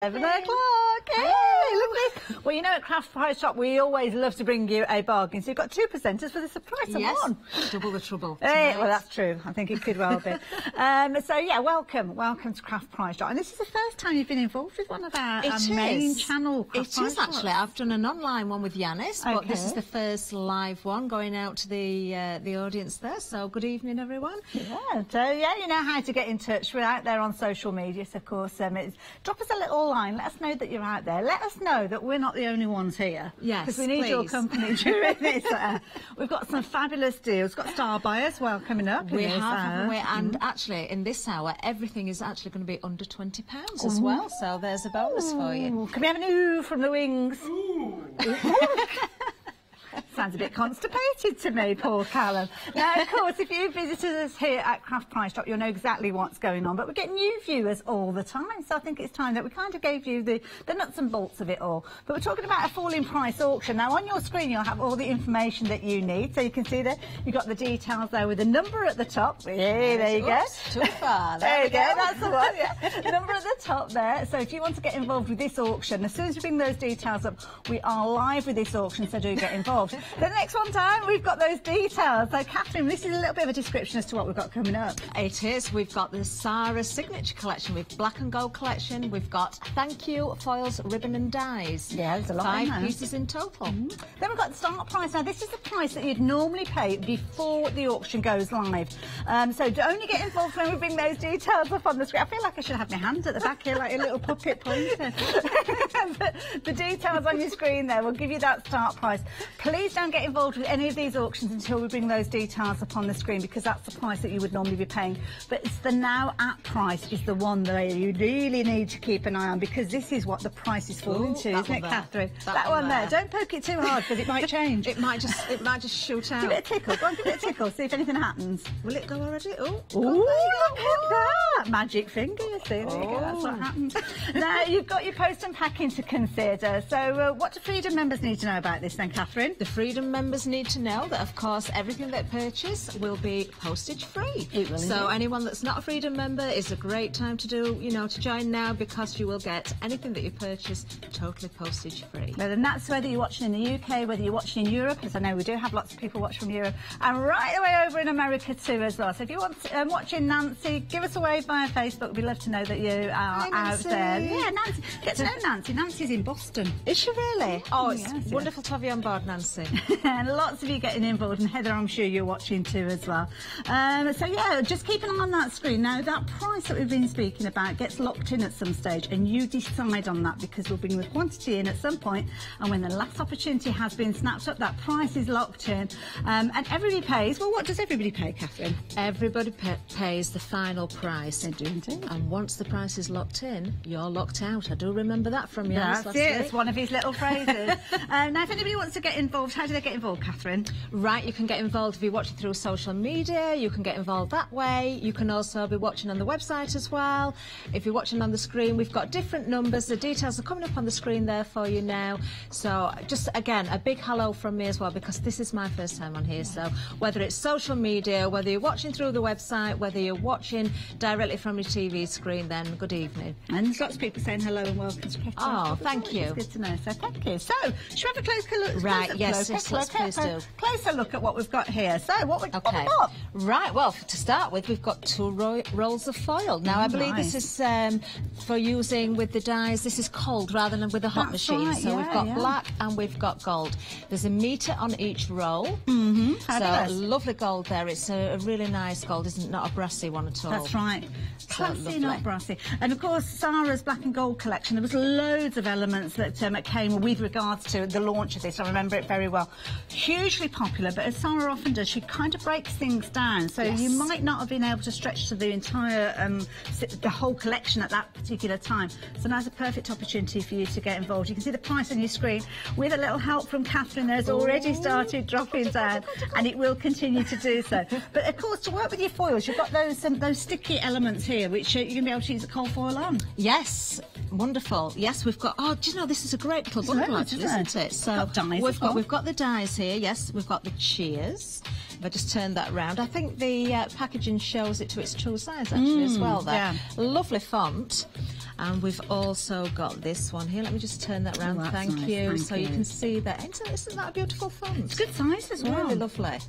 7 o'clock. Hey, lovely. Well, you know, at Craft Price Shop, we always love to bring you a bargain. So you've got 2 presenters for the surprise of one. Double the trouble. Hey, well, that's true. I think it could well be. So, yeah, welcome to Craft Price Shop. And this is the first time you've been involved with one of our main channel. It is, actually. I've done an online one with Yanis, but this is the first live one going out to the audience there. So, good evening, everyone. Yeah, so, yeah, you know how to get in touch. We're out there on social media, so, of course, drop us a little line. Let us know that you're out there. Let us know that we're not the only ones here. Yes, because we need your company during this. We've got some fabulous deals. We've got star buyers coming up. We have, haven't we? And actually, in this hour, everything is actually going to be under £20 as well. So there's a bonus for you. Can we have an ooh from the wings? Sounds a bit constipated to me, poor Callum. Now, of course, if you visited us here at Craft Price Shop, you'll know exactly what's going on. But we get new viewers all the time, so I think it's time that we kind of gave you the nuts and bolts of it all. But we're talking about a falling price auction. Now, on your screen, you'll have all the information that you need. So you can see there, you've got the details there with a number at the top. Yeah, there you go. Too far. There you go. That's the one, yeah. The number at the top there. So if you want to get involved with this auction, as soon as we bring those details up, we are live with this auction, so do get involved. The next one time, we've got those details. So, Catherine, this is a little bit of a description as to what we've got coming up. It is. We've got the Sarah Signature Collection. We've Black and Gold Collection. We've got Thank You Foils, Ribbon and Dies. Yeah, there's a lot 5 pieces in total. Then we've got the start price. Now, this is the price that you'd normally pay before the auction goes live. So only get involved when we bring those details up on the screen. I feel like I should have my hand at the back here like a little puppet pointer. The details on your screen there will give you that start price. Please don't get involved with any of these auctions until we bring those details up on the screen, because that's the price that you would normally be paying. But it's the now at price is the one that you really need to keep an eye on, because this is what the price is falling to, isn't it, Catherine? That one there. Don't poke it too hard, because it might change. It might just shoot out. Give it a tickle. Go on, give it a tickle. See if anything happens. Will it go already? Oh, look at that! Magic finger, you see. There you go. That's what happens. Now you've got your post and packing to consider. So what do Freedom members need to know about this then, Catherine? The Freedom members need to know that, of course, everything they purchase will be postage free. It will. So anyone that's not a Freedom member is a great time to to join now, because you will get anything that you purchase totally postage free. Well, and that's whether you're watching in the UK, whether you're watching in Europe, because I know we do have lots of people watch from Europe, and right the way over in America too as well. So if you want watching Nancy, give us a wave via Facebook. We'd love to know that you are out there. Yeah, Nancy. Get to know Nancy. Nancy's in Boston. Is she really? Oh, it's wonderful to have you on board, Nancy. And lots of you getting involved, and Heather, I'm sure you're watching too as well. So yeah, just keep an eye on that screen. Now, that price that we've been speaking about gets locked in at some stage, and you decide on that, because we'll bring the quantity in at some point, and when the last opportunity has been snapped up, that price is locked in, and everybody pays. Well, what does everybody pay, Catherine? Everybody pays the final price. They do indeed. And once the price is locked in, you're locked out. I do remember that from you. That's it. It's one of his little phrases. Now, if anybody wants to get involved, how do they get involved, Catherine? Right, you can get involved if you're watching through social media. You can get involved that way. You can also be watching on the website as well. If you're watching on the screen, we've got different numbers. The details are coming up on the screen there for you now. So just, again, a big hello from me as well, because this is my first time on here. So whether it's social media, whether you're watching through the website, whether you're watching directly from your TV screen, then good evening. And there's lots of people saying hello and welcome to Craft Price Shop. Oh, thank you. It's good to know. So thank you. So, should we have a closer look? Right, yes, let's please do. Closer look at what we've got here. So, what we got? Right, well, to start with, we've got 2 rolls of foil. Now, I believe this is for using with the dyes. This is cold rather than with a hot machine. Right, so we've got black and we've got gold. There's a metre on each roll. So lovely gold there. It's a really nice gold, isn't it? Not a brassy one at all. That's right. Classy, not brassy. And of course, Sarah's Black and Gold collection, there was loads of elements that came with regards to the launch of this. I remember it very well. Hugely popular, but as Sarah often does, she kind of breaks things down. So you might not have been able to stretch to the entire, the whole collection at that particular time. So now's a perfect opportunity for you to get involved. You can see the price on your screen. With a little help from Catherine, there's already started dropping down, and it will continue to do so. But of course, to work with your foils, you've got those sticky elements here, which you're going to be able to use the cold foil on. Yes, wonderful. Yes, we've got. Oh, do you know this is a great little bundle, actually, isn't it? So we've got the dies here. Yes, we've got the cheers. If I just turn that round, I think the packaging shows it to its true size actually as well. There, lovely font. And we've also got this one here. Let me just turn that round. Thank nice. you. Thank so you. you can see that. Isn't that a beautiful font? It's good size as well. Really lovely.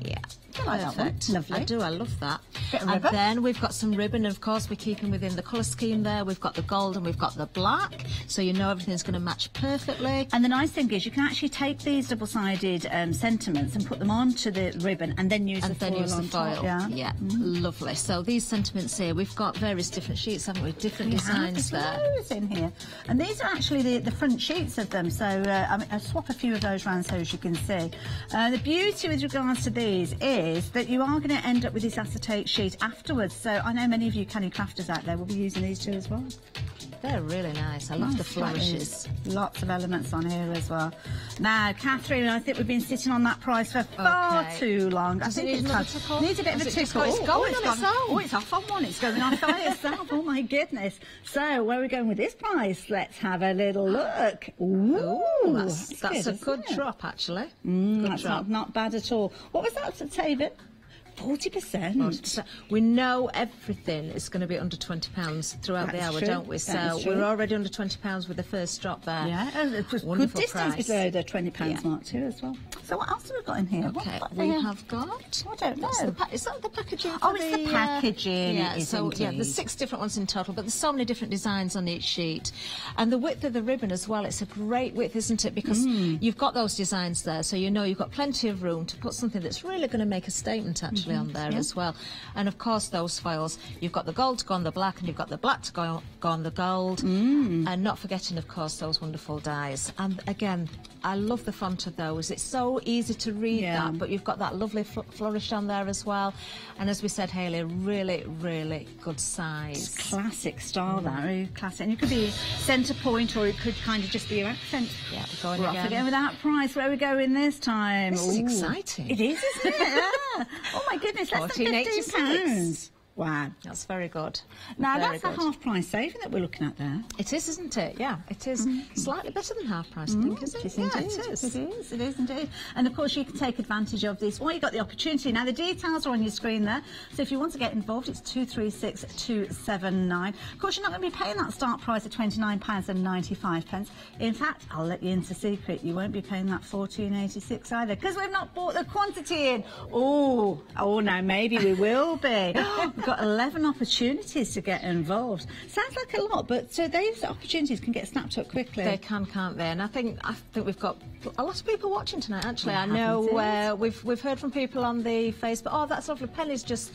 Yeah. I like that one. Lovely. I do, I love that. Bit of And ribbon. then we've got some ribbon, and of course we're keeping within the colour scheme there. We've got the gold and we've got the black, so you know everything's going to match perfectly. And the nice thing is you can actually take these double-sided sentiments and put them onto the ribbon and then use the foil on top. Yeah, lovely. So these sentiments here, we've got various different sheets, haven't we? Different designs there. Loads in here. And these are actually the front sheets of them, so I'll swap a few of those around so as you can see. The beauty with regards to these is that you are going to end up with this acetate sheet afterwards, so I know many of you canny crafters out there will be using these too as well. They're really nice. I love the flourishes. Lots of elements on here as well. Now, Catherine, I think we've been sitting on that price for far too long. Does it need another tickle? Needs a bit of a tickle. It's going on its own. Oh, it's off on one. It's going off by itself. Oh, my goodness. So, where are we going with this price? Let's have a little look. Ooh, that's a good drop, actually. That's not bad at all. What was that, Taven? 40%. We know everything is going to be under £20 throughout the hour, don't we? So we're already under £20 with the first drop there. Yeah, and it was good distance below the £20 mark too as well. So what else have we got in here? Okay, we have got... I don't know. Is that the packaging? Oh, it's the packaging. Yeah, so there's 6 different ones in total, but there's so many different designs on each sheet. And the width of the ribbon as well, it's a great width, isn't it? Because you've got those designs there, so you know you've got plenty of room to put something that's really going to make a statement actually on there as well. And of course those foils, you've got the gold to go on the black and you've got the black to go on the gold, and not forgetting of course those wonderful dies. And again, I love the font of those. It's so easy to read that, but you've got that lovely flourish on there as well. And as we said, Hayley, really, really good size. It's classic style, that really classic. And it could be centre point, or it could kind of just be your accent. Yeah, we're going again with that price. Where are we going this time? This is exciting. It is, isn't it? Yeah. Oh my goodness, less than £15. Wow. That's very good. Now, that's a half price saving that we're looking at there. It is, isn't it? Yeah, it is. Slightly better than half price, I think, is it? Yeah, it is indeed. And of course, you can take advantage of this. Well, you've got the opportunity. Now, the details are on your screen there. So if you want to get involved, it's 236279. Of course, you're not going to be paying that start price of £29.95. In fact, I'll let you into secret. You won't be paying that £14.86 either, because we've not bought the quantity in. Oh, no, maybe we will be. We've got 11 opportunities to get involved. Sounds like a lot, but those opportunities can get snapped up quickly. They can, can't they? And I think we've got a lot of people watching tonight, actually. I know we've heard from people on the Facebook. Oh, that's lovely. Penny's just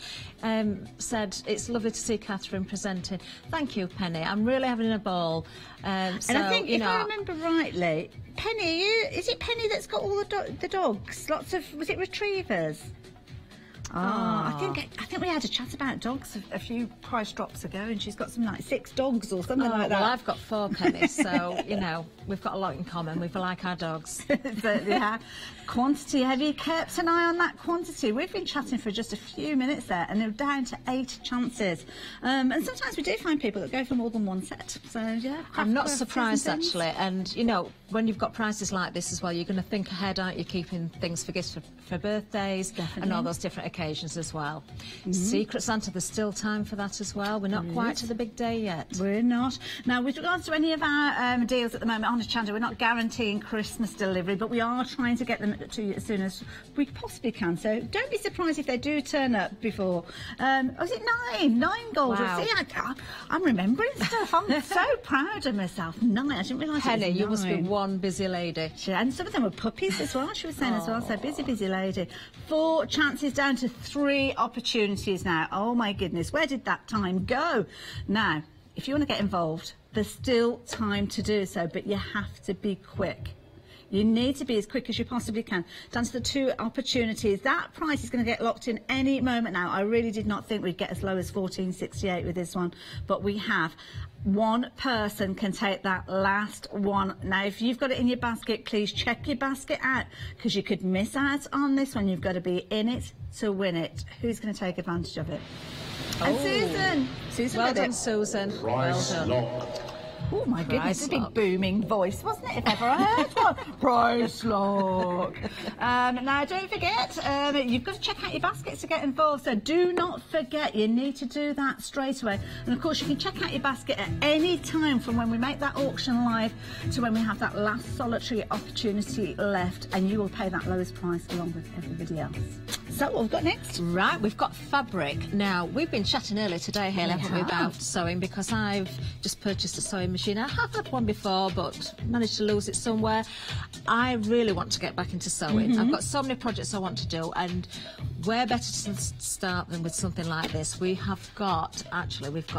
said it's lovely to see Catherine presenting. Thank you, Penny. I'm really having a ball. And I think, if I remember rightly, Penny, is it Penny that's got all the dogs? Lots of, was it retrievers? I think we had a chat about dogs a few price drops ago, and she's got some like 6 dogs or something like that. Well, I've got 4, Penny, so you know we've got a lot in common. We like our dogs. Yeah. Quantity. Have you kept an eye on that quantity? We've been chatting for just a few minutes there, and they're down to 8 chances. And sometimes we do find people that go for more than one set. So yeah, I'm not surprised actually. And you know, when you've got prices like this as well, you're going to think ahead, aren't you? Keeping things for gifts for birthdays and all those different occasions as well. Secret Santa, there's still time for that as well. We're not quite to the big day yet. We're not. Now, with regards to any of our deals at the moment on Hochanda, we're not guaranteeing Christmas delivery, but we are trying to get them to you as soon as we possibly can. So don't be surprised if they do turn up before. Was it 9 gold? Wow. See, I'm remembering stuff. I'm so proud of myself. 9. I didn't realise Penny, it was 9. you must be one busy lady. And some of them were puppies as well, she was saying as well. So busy lady. 4 chances down to 3 opportunities now. Oh my goodness, where did that time go? Now, if you want to get involved, there's still time to do so, but you have to be quick. You need to be as quick as you possibly can. Down to the 2 opportunities. That price is going to get locked in any moment now. I really did not think we'd get as low as $14.68 with this one, but we have. One person can take that last one. Now, if you've got it in your basket, please check your basket out, because you could miss out on this one. You've got to be in it to win it. Who's going to take advantage of it? And Susan. Well done, Susan. Price lock. Oh my goodness, Price a big lock. booming voice, wasn't it, if ever I heard one? Price lock. Now, don't forget, you've got to check out your baskets to get involved, so do not forget, you need to do that straight away. And of course, you can check out your basket at any time from when we make that auction live to when we have that last solitary opportunity left, and you will pay that lowest price along with everybody else. So, what have we got next? Right, we've got fabric. Now, we've been chatting earlier today, Hayley, haven't we, about sewing, because I've just purchased a sewing machine. I have had one before, but managed to lose it somewhere. I really want to get back into sewing. I've got so many projects I want to do, and where better to start than with something like this? We've got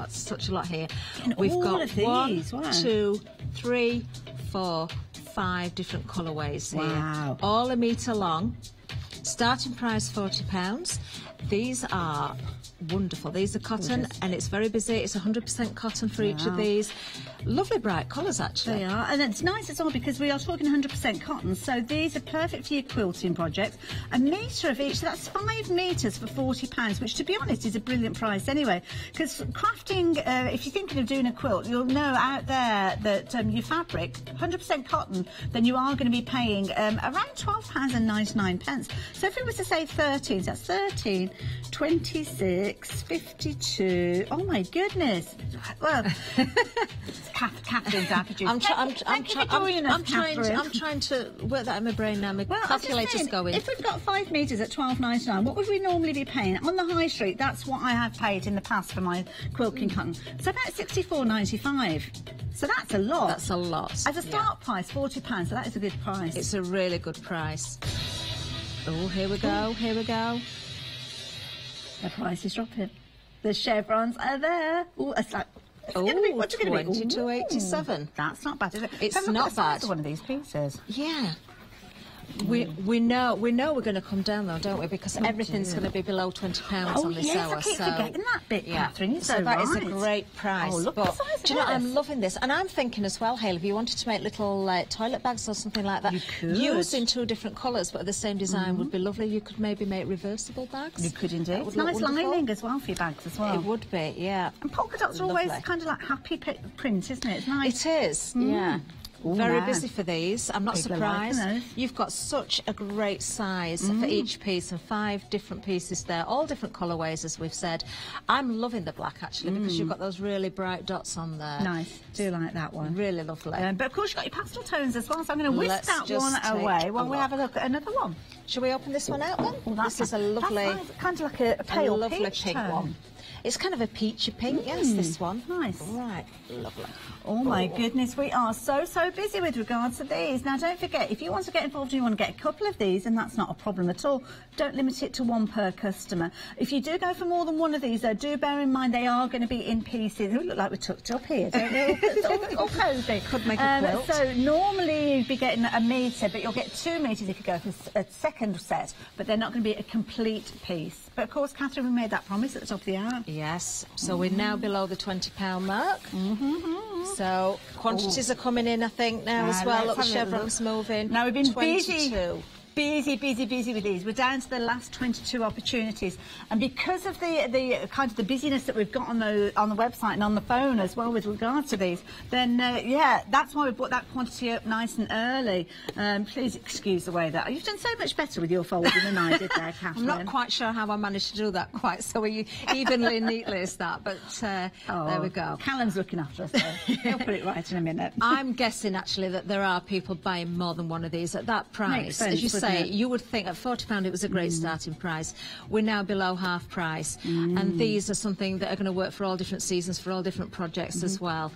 such a lot here. We've got of these. 1, 2, 3, 4, 5 different colourways here. Wow. All 1 metre long. Starting price £40. These are wonderful. These are cotton. Gorgeous. And it's very busy. It's 100% cotton for each of these. Lovely bright colours, actually. They are, and it's nice as well because we are talking 100% cotton, so these are perfect for your quilting projects. 1 metre of each, so that's 5 metres for £40, which to be honest is a brilliant price anyway, because crafting, if you're thinking of doing a quilt, you'll know out there that your fabric, 100% cotton, then you are going to be paying around £12.99. So if it was to say 13, so that's 13, 26, 52, oh my goodness. Well, Catherine's our producer. I'm trying to work that in my brain now. My calculator's going. If we've got 5 metres at £12.99, what would we normally be paying? On the high street, that's what I have paid in the past for my quilting cotton. So about £64.95. So that's a lot. That's a lot. As a start price, £40, so that is a good price. It's a really good price. Oh, here we go, here we go. The price is dropping. The chevrons are there. Oh, it's like... Oh, what's it gonna be? £22.87. That's not bad, is it? It's not bad. One of these pieces. Yeah. We know we're going to come down though, don't we? Because everything's going to be below £20 on this hour. I keep forgetting that bit, Catherine. You're so that is a great price. Oh, look but at the size of do you know, this. I'm loving this, and I'm thinking as well, Hayley, if you wanted to make little toilet bags or something like that, you could. Used in 2 different colours, but the same design would be lovely. You could maybe make reversible bags. You could indeed. It's nice lining as well for your bags as well. It would be, yeah. And polka dots are always kind of like happy print, isn't it? It's nice. It is, yeah. Ooh, very nice. busy for these. I'm not People are surprised. liking those. You've got such a great size for each piece, and 5 different pieces there, all different colourways, as we've said. I'm loving the black actually because you've got those really bright dots on there. Nice. Do like that one. Really lovely. But of course you've got your pastel tones as well, so I'm going to whisk Let's that just one take away a while we look. have a look at another one. Shall we open this one out then? Oh, This is a lovely, that's nice. Kind of like a pale lovely peach pink tone. one. It's kind of a peachy pink, yes, this one. Nice. Right, lovely. Oh my goodness, we are so busy with regards to these. Now don't forget, if you want to get involved and you want to get a couple of these, and that's not a problem at all, don't limit it to 1 per customer. If you do go for more than 1 of these though, do bear in mind they are going to be in pieces. We look like we're tucked up here, don't we? all cosy. Could make a quilt. So normally you'd be getting 1 metre, but you'll get 2 metres if you go for a second set, but they're not going to be a complete piece. But of course, Catherine, we made that promise at the top of the hour. Yes, so we're now below the £20 mark. So quantities are coming in, I think, now as well. Look, the chevrons moving. Now we've been 22. busy with these. We're down to the last 22 opportunities, and because of the kind of the busyness that we've got on the website and on the phone as well with regards to these, then yeah, that's why we brought that quantity up nice and early. Please excuse the way that you've done so much better with your folding than I did there, Catherine. I'm not quite sure how I managed to do that quite so evenly and neatly as that, but there we go. Callum's looking after us there. He'll put it right in a minute. I'm guessing actually that there are people buying more than 1 of these at that price. Makes sense, as you say, it? you would think at £40 it was a great starting price. We're now below half price, and these are something that are going to work for all different seasons, for all different projects as well.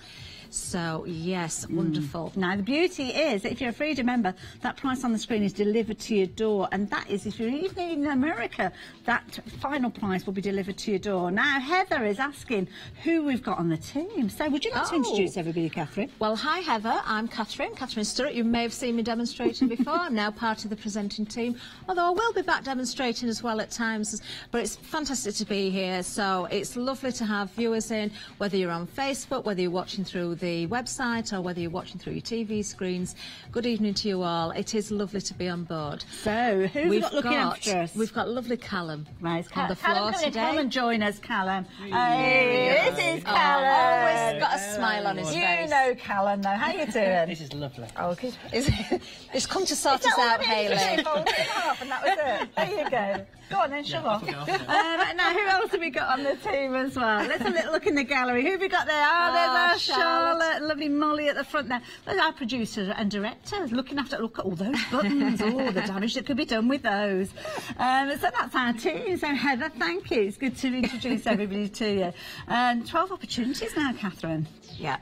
So, yes, wonderful. Now, the beauty is that if you're a Freedom member, that price on the screen is delivered to your door, and that is, if you're even in America, that final price will be delivered to your door. Now, Heather is asking who we've got on the team. So, would you like to introduce everybody, Catherine? Well, hi, Heather. I'm Catherine Stewart. You may have seen me demonstrating before. I'm now part of the presenting team, although I will be back demonstrating as well at times. But it's fantastic to be here. So, it's lovely to have viewers in, whether you're on Facebook, whether you're watching through the website or whether you're watching through your TV screens, good evening to you all. It is lovely to be on board. So, who've we got looking after us? We've got lovely Callum on the floor today. Come and join us, Callum. Hey, this is Callum. Always got a smile on his face. You know Callum, though. How you doing? This is lovely. Oh, good. It's come to sort us out, Hayley. Fold it up and that was it. There you go. Go on then, shove off. Now, who else have we got on the team as well? Let's have a little look in the gallery. Who have we got there? There's our Charlotte. Lovely Molly at the front there. There's our producer and director looking after. Look at all those buttons. Oh, the damage that could be done with those. So that's our team. So Heather, thank you. It's good to introduce everybody to you. 12 opportunities now, Catherine. Yeah,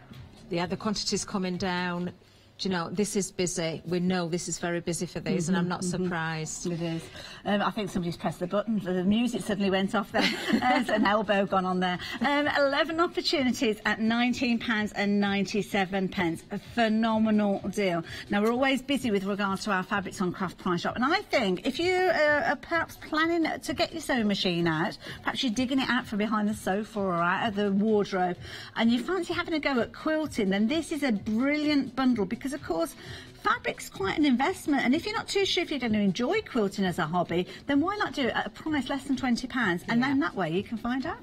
the quantity's coming down. Do you know, this is busy. We know this is very busy for these, and I'm not surprised. It is. I think somebody's pressed the button. The music suddenly went off there. There's an elbow gone on there. 11 opportunities at £19.97. A phenomenal deal. Now, we're always busy with regards to our Fabrics on Craft price shop, and I think if you are perhaps planning to get your sewing machine out, perhaps you're digging it out from behind the sofa or out of the wardrobe, and you fancy having a go at quilting, then this is a brilliant bundle because, of course, fabric's quite an investment, and if you're not too sure if you're going to enjoy quilting as a hobby, then why not do it at a price less than £20, and then that way you can find out.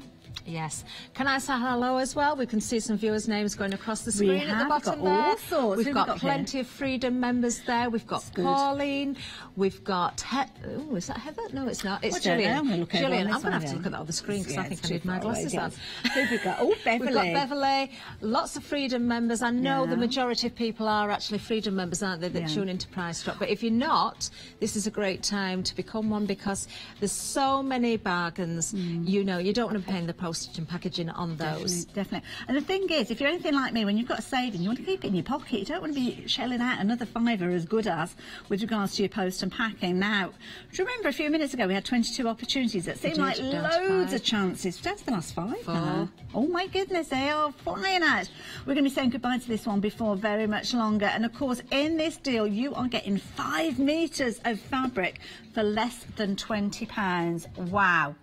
Yes. Can I say hello as well? We can see some viewers' names going across the screen at the bottom there. All sorts. We've got plenty of Freedom members there. We've got Pauline. We've got... Oh, is that Heather? No, it's not. It's Gillian. Gillian, I'm going to have to look at the other screen because I think I need my glasses on. Who've we got? Oh, Beverly. We've got Beverly. Lots of Freedom members. I know the majority of people are actually Freedom members, aren't they, that tune into Price Drop. But if you're not, this is a great time to become one because there's so many bargains. You know, you don't want to be paying the postage and packaging on those. Definitely. And the thing is, if you're anything like me, when you've got a saving, you want to keep it in your pocket. You don't want to be shelling out another fiver as good as with regards to your post and packing. Now, do you remember a few minutes ago we had 22 opportunities? That seemed like loads of chances. Down to the last 5 now. Oh my goodness, they are flying out. We're going to be saying goodbye to this one before very much longer. And of course, in this deal, you are getting 5 metres of fabric for less than £20. Wow.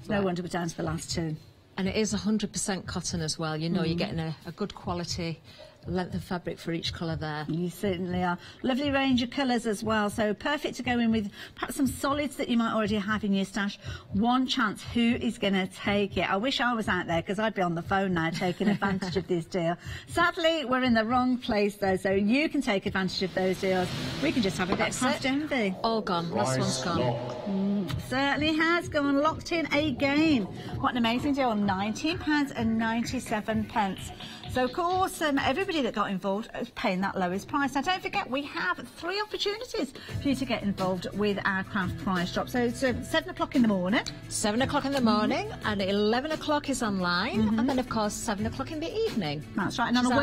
No wonder we're down to the last 2. And it is 100% cotton as well. You know, you're getting a good quality length of fabric for each colour there. You certainly are. Lovely range of colours as well, so perfect to go in with perhaps some solids that you might already have in your stash. One chance, who is going to take it? I wish I was out there because I'd be on the phone now taking advantage of this deal. Sadly, we're in the wrong place though, so you can take advantage of those deals. We can just have a bit of craft envy. All gone. Last one's gone. Certainly has gone. Locked in again. What an amazing deal. £19.97. So, of course, everybody that got involved is paying that lowest price. Now, don't forget, we have 3 opportunities for you to get involved with our craft price drop. So, it's 7 o'clock in the morning. 7 o'clock in the morning, and 11 o'clock is online, and then, of course, 7 o'clock in the evening. That's right. And on a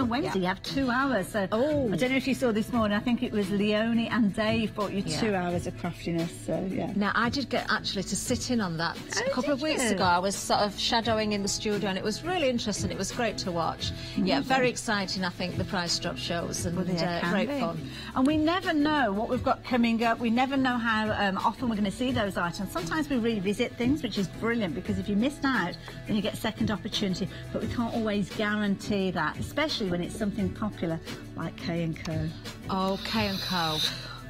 Wednesday, you have 2 hours. So, I don't know if you saw this morning, I think it was Leonie and Dave brought you 2 hours of craftiness. So, yeah. Now, I did get actually to sit in on that a couple of weeks ago. I was sort of shadowing in the studio, and it was really interesting. It was great to watch. Yeah, very exciting, I think, the price drop shows, and great fun. And we never know what we've got coming up. We never know how often we're going to see those items. Sometimes we revisit things, which is brilliant, because if you missed out, then you get second opportunity. But we can't always guarantee that, especially when it's something popular like K&Co. Oh, K&Co.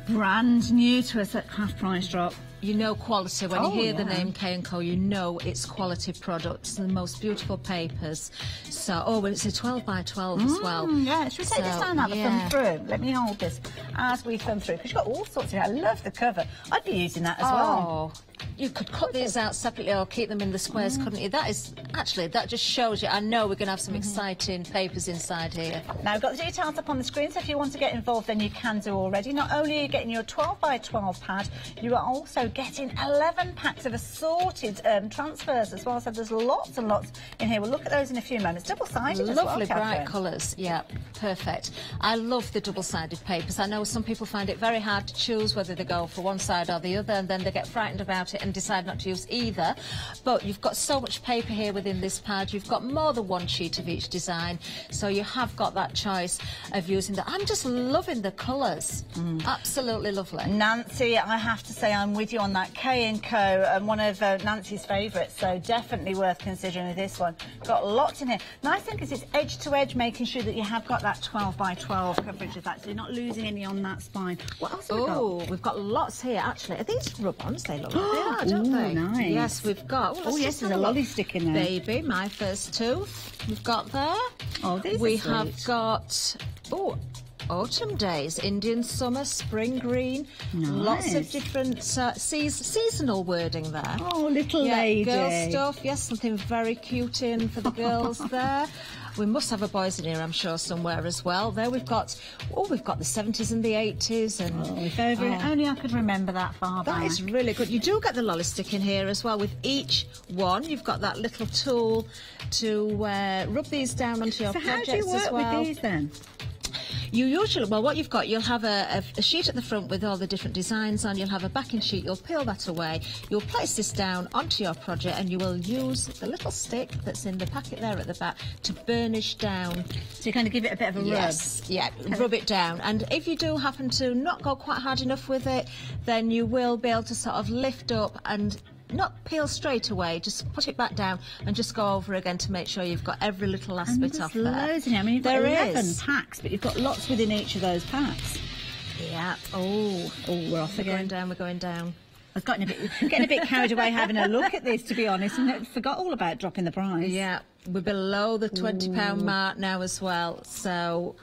Brand new to us at Craft Price Drop. You know quality. When you hear the name K&Co, you know it's quality products and the most beautiful papers. So, well, it's a 12 by 12 as well. Yeah, should we take this time out and thumb through? Let me hold this as we thumb through, because you've got all sorts of... I love the cover. I'd be using that as well. You could cut these out separately or keep them in the squares, couldn't you? That is, actually, that just shows you. I know we're going to have some exciting papers inside here. Now, we've got the details up on the screen, so if you want to get involved, then you can do already. Not only are you getting your 12 by 12 pad, you are also getting 11 packs of assorted transfers as well. So there's lots and lots in here. We'll look at those in a few moments. Double-sided as well, lovely bright colours. Yeah, perfect. I love the double-sided papers. I know some people find it very hard to choose whether they go for one side or the other, and then they get frightened about it and decide not to use either. But you've got so much paper here within this pad. You've got more than one sheet of each design, so you have got that choice of using that. I'm just loving the colours. Absolutely lovely. Nancy, I have to say I'm with you on that. K&Co, one of Nancy's favourites, so definitely worth considering with this one. Got lots in here. Nice thing is it's edge to edge, making sure that you have got that 12 by 12 coverage of that, so you're not losing any on that spine. What else have we got? Oh, we've got lots here, actually. Are these rub-ons? They look like they are, don't they? Nice. Yes, we've got... Oh, yes, there's a lolly stick in there. Baby, my first tooth, we've got there. Oh, these we are sweet. have got... Oh, autumn days, Indian summer, spring green, lots of different seasonal wording there. Oh, little lady. Girl stuff, yes, something very cute in for the girls there. We must have a boys in here, I'm sure, somewhere as well. There we've got, we've got the 70s and the 80s. And, if only I could remember that far back. That is really good. You do get the lolly stick in here as well. With each one, you've got that little tool to rub these down onto your projects as well. So how do you work with these then? You usually, well, what you've got, you'll have a sheet at the front with all the different designs on. You'll have a backing sheet. You'll peel that away. You'll place this down onto your project, and you will use the little stick that's in the packet there at the back to burnish down. So you're going to give it a bit of a rub? Yes, yeah, rub it down. And if you do happen to not go quite hard enough with it, then you will be able to sort of lift up and not peel straight away, just put it back down and just go over again to make sure you've got every little last bit off there. Loads in here. I mean, you've got 11 packs, but you've got lots within each of those packs. Yeah. Oh, we're off again. We're going down. I was getting a bit carried away having a look at this, to be honest, and I forgot all about dropping the price. Yeah, we're below the £20 mark now as well, so...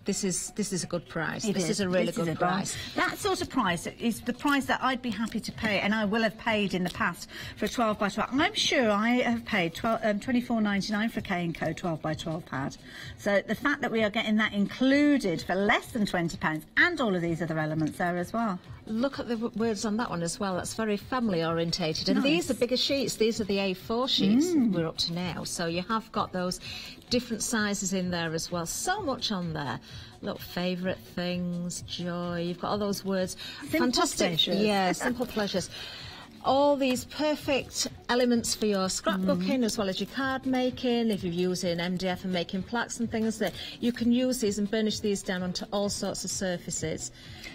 This is a good price. This is a really good price. That sort of price is the price that I'd be happy to pay, and I will have paid in the past for a 12 by 12. I'm sure I have paid £24.99 for a K&Co 12 by 12 pad. So the fact that we are getting that included for less than £20 and all of these other elements there as well. Look at the words on that one as well. That's very family orientated. And these are bigger sheets. These are the A4 sheets we're up to now. So you have got those different sizes in there as well. So much on there. Look, favourite things, joy. You've got all those words. Fantastic. Pleasures. Yeah, simple pleasures. All these perfect elements for your scrapbooking as well as your card making. If you're using MDF and making plaques and things, that you can use these and burnish these down onto all sorts of surfaces.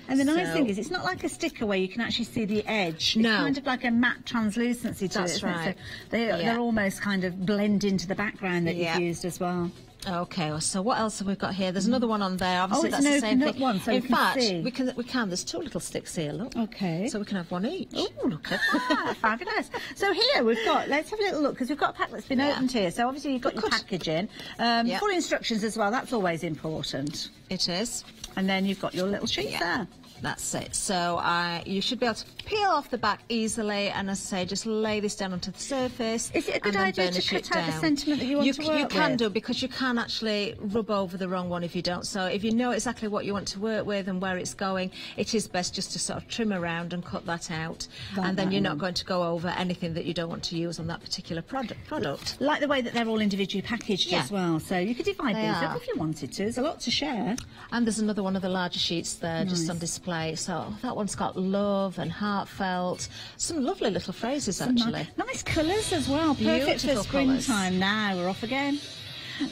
And the nice thing is, it's not like a sticker where you can actually see the edge. No. It's kind of like a matte translucency to it. That's right. So they're almost kind of blend into the background that you've used as well. Okay, so what else have we got here? There's another one on there. Obviously, it's that's the same thing. One, so in fact, see. we can. There's two little sticks here. Look. Okay. So we can have one each. Oh, look at that! Fabulous. So here we've got. Let's have a little look because we've got a pack that's been opened here. So obviously you've got your packaging, full instructions as well. That's always important. It is. And then you've got your little sheets there. That's it. So you should be able to peel off the back easily, and as I say, just lay this down onto the surface. Is it a good idea to cut out the sentiment that you want to work with? You can do, because you can actually rub over the wrong one if you don't. So if you know exactly what you want to work with and where it's going, it is best just to sort of trim around and cut that out, and then you're not going to go over anything that you don't want to use on that particular product. Like the way that they're all individually packaged as well. So you could divide these up if you wanted to. There's a lot to share. And there's another one of the larger sheets there just on display. So that one's got love and heartfelt. Some lovely little phrases, actually. Nice colours as well. Perfect for springtime. Now we're off again.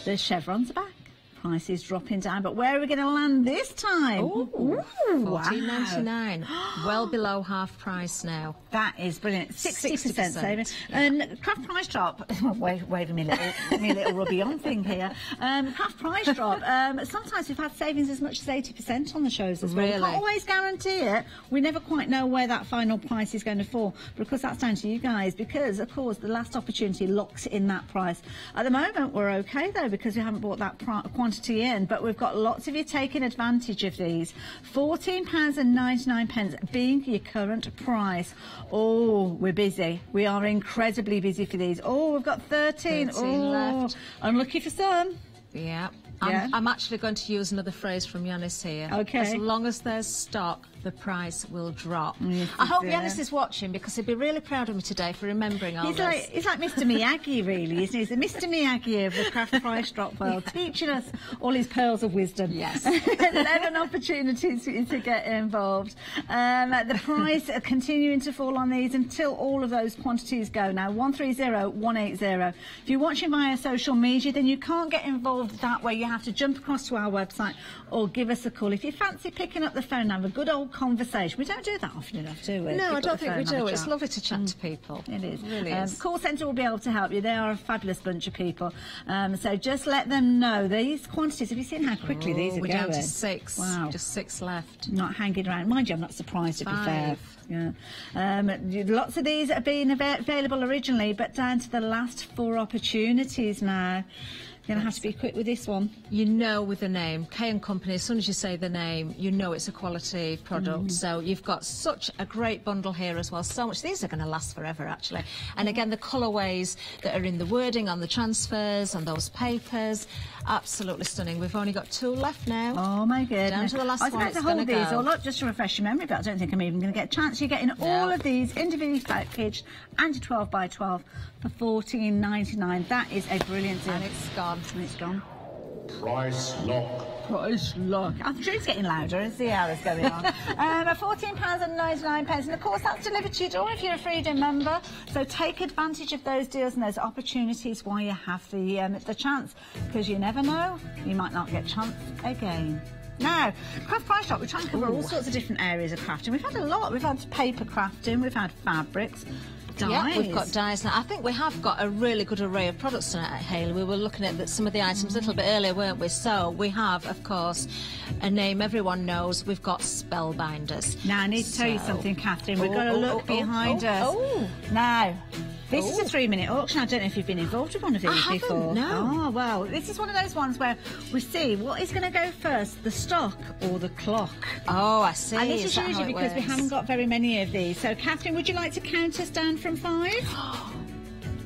The chevrons are back. Prices dropping down, but where are we going to land this time? $14.99. Well below half price now. That is brilliant. 60% saving. And craft price drop. Waving me little rubby on thing here. Craft price drop. Sometimes we've had savings as much as 80% on the shows as well. Really? We can't always guarantee it. We never quite know where that final price is going to fall, because that's down to you guys. Because of course the last opportunity locks in that price. At the moment we're okay though, because we haven't bought that quantity in, but we've got lots of you taking advantage of these. £14.99 being your current price. Oh, we're busy. We are incredibly busy for these. Oh, we've got 13 left. Unlucky for some. Yeah. I'm actually going to use another phrase from Yanis here. Okay. As long as there's stock, the price will drop. Yes, I hope yeah. Yanis is watching, because he'd be really proud of me today for remembering all this. He's like Mr. Miyagi, really, isn't he? He's the Mr. Miyagi of the craft price drop world, teaching us all his pearls of wisdom. Yes. 11 opportunities for you to get involved. The price continuing to fall on these until all of those quantities go. Now, 130180. If you're watching via social media, then you can't get involved that way. You have to jump across to our website or give us a call. If you fancy picking up the phone and have a good old conversation, we don't do that often enough, do we? No, I don't think we do. It's lovely to chat to people. It is. It really is. Call centre will be able to help you. They are a fabulous bunch of people. So just let them know. These quantities, have you seen how quickly these are we're going? down to 6. Wow. Just 6 left. Not hanging around. Mind you, I'm not surprised, to be fair. 5. Yeah. Lots of these are being available originally, but down to the last 4 opportunities now. You're going to have to be quick with this one. You know, with the name, K & Company, as soon as you say the name, you know it's a quality product. So you've got such a great bundle here as well. So much. These are going to last forever, actually. And again, the colourways that are in the wording on the transfers and those papers, absolutely stunning. We've only got 2 left now. Oh, my goodness. Down to the last one. I was about to hold these all up just to refresh your memory, but I don't think I'm even going to get a chance. You're getting all of these individually packaged and 12 by 12 for $14.99. That is a brilliant deal. And it's gone. And it's gone. Price lock. Price lock. I'm sure it's getting louder as the hour's going on. £14.99, and of course that's delivered to your door if you're a Freedom member. So take advantage of those deals and those opportunities while you have the chance, because you never know, you might not get a chance again. Now, Craft Price Shop, we try and cover all sorts of different areas of crafting. We've had a lot. We've had paper crafting, we've had fabrics, dyes. Yeah, we've got dyes now. I think we have got a really good array of products tonight at Haley. We were looking at some of the items a little bit earlier, weren't we? So we have, of course, a name everyone knows. We've got spellbinders. Now, I need to tell you something, Catherine. We've got to look behind us. Now, this is a 3-minute auction. I don't know if you've been involved with one of these before. No. Oh, well, this is one of those ones where we see what is going to go first, the stock or the clock. Oh, I see. And this is usually because we haven't got very many of these. So, Catherine, would you like to count us down from 5?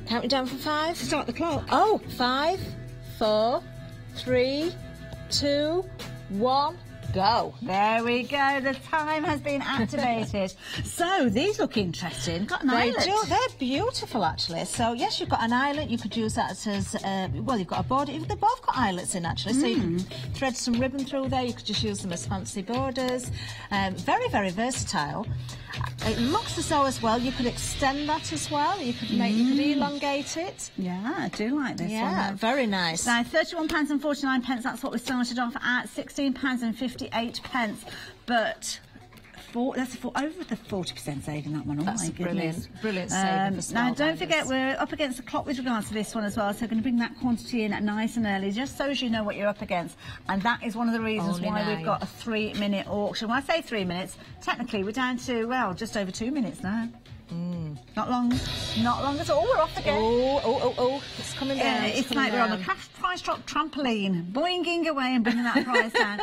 Counting down from 5? Start the clock. Oh, 5, 4, 3, 2, 1. Go. There we go. The time has been activated. So these look interesting. Got an eyelet. They do. They're beautiful, actually. So yes, you've got an eyelet. You could use that as well. You've got a border. They've both got eyelets in, actually. So you can thread some ribbon through there. You could just use them as fancy borders. Very, very versatile. It looks as though as well you could extend that as well. You could elongate it. Yeah, I do like this one. Yeah, very nice. Now, £31.49. That's what we started off at. £16.58. But that's over the 40% saving, that one. Oh, that's my goodness. Brilliant saving for now, don't forget, we're up against the clock with regards to this one as well, so we're going to bring that quantity in nice and early, just so as you know what you're up against. And that is one of the reasons why we've got a 3-minute auction. When I say 3 minutes, technically we're down to, well, just over 2 minutes now. Not long at all. We're off again. Oh, it's coming down. It's like we're on the Craft Price Drop trampoline, boinging away and bringing that price down.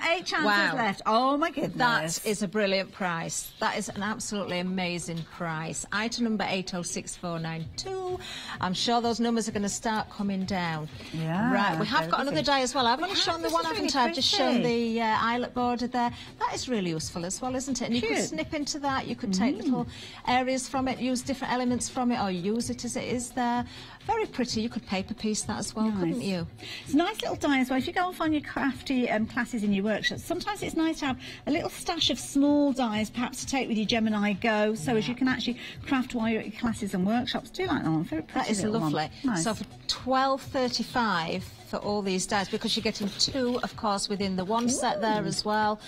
8 chances left. Oh my goodness. That is a brilliant price. That is an absolutely amazing price. Item number 806492. I'm sure those numbers are going to start coming down. Yeah. Right, we have got another die as well. I've only shown the one, haven't I? I've just shown the eyelet border there. That is really useful as well, isn't it? And you could snip into that. You could take little areas from it, use different elements from it, or use it as it is there. Very pretty. You could paper piece that as well, couldn't you? It's a nice little die as well. If you go off on your crafty classes in your workshops, sometimes it's nice to have a little stash of small dies, perhaps to take with your Gemini Go, so as you can actually craft while you're at your classes and workshops. Do you like that one? Very pretty. That is lovely. Nice. So for £12.35 for all these dies, because you're getting 2, of course, within the one set there as well.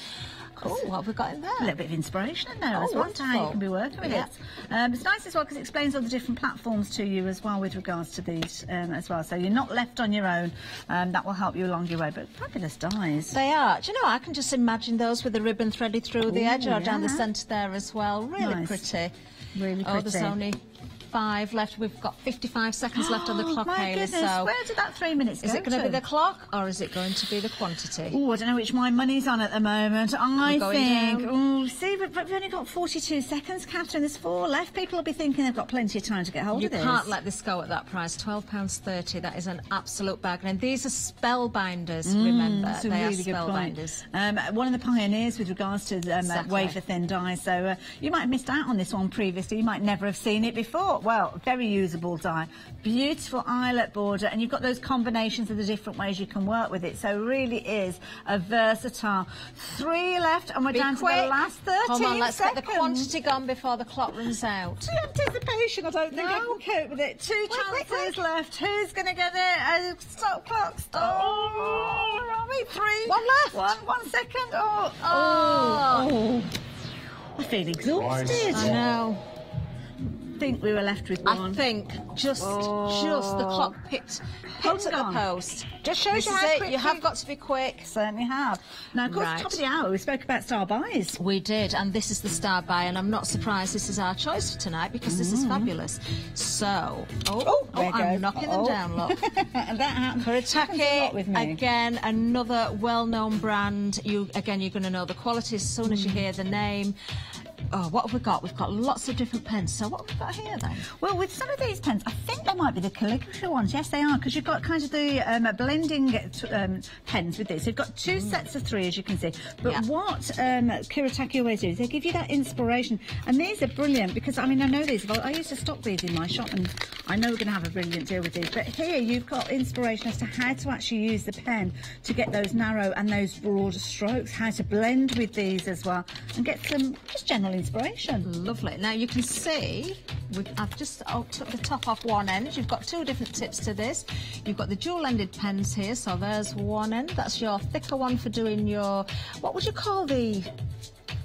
Oh, what have we got in there? A little bit of inspiration in there as well, how you can be working with it. It's nice as well because it explains all the different platforms to you as well with regards to these as well. So you're not left on your own. That will help you along your way. But fabulous dies. They are. Do you know, I can just imagine those with the ribbon threaded through the edge or down the centre there as well. Really pretty. Really pretty. Oh, there's only 5 left. We've got 55 seconds left on the clock, My Hayley. goodness, So where did that 3 minutes go is it going to to? be the clock or is it going to be the quantity? Oh, I don't know which my money's on at the moment. I going think. down. Oh, see, but we've only got 42 seconds, Catherine. There's 4 left. People will be thinking they've got plenty of time to get hold You of this. can't let this go at that price. £12.30. That is an absolute bargain. And these are spellbinders. Remember, That's a they really are good point. spellbinders. One of the pioneers with regards to Exactly. wafer thin dye. So you might have missed out on this one previously. You might never have seen it before. Well, very usable dye, beautiful eyelet border, and you've got those combinations of the different ways you can work with it. So it really is a versatile. 3 left, and we're down to the last 13 Come on, let's seconds. get the quantity gone before the clock runs out. The anticipation, I don't think I can cope with it. 2 chances left. Who's going to get it? Stop clock, stop. Oh, where are we? 3. 1 left. 1 second. Oh. I feel exhausted. I know. I think we were left with 1. I think just the clock picked at the post. Just shows This you is how it. quick You have got to be quick. Certainly have. Now, of course, Right. top of the hour, we spoke about star buys. We did, and this is the star buy, and I'm not surprised this is our choice for tonight because this is fabulous. So, there I'm goes. knocking them down, look. And that happens a lot with Kuretake, me. again, another well-known brand. You're going to know the quality as soon as you hear the name. Oh, what have we got? We've got lots of different pens. So what have we got here then? Well, with some of these pens, I think they might be the calligraphy ones. Yes, they are, because you've got kind of the blending pens with this. You've got 2 sets of 3, as you can see. But what Kuretake always do is they give you that inspiration. And these are brilliant because, I mean, I know these. I used to stock these in my shop, and I know we're going to have a brilliant deal with these. But here you've got inspiration as to how to actually use the pen to get those narrow and those broader strokes, how to blend with these as well, and get some just general inspiration. Lovely. Now you can see I've just took the top off one end. You've got 2 different tips to this. You've got the dual-ended pens here, so there's one end. That's your thicker one for doing your, what would you call the,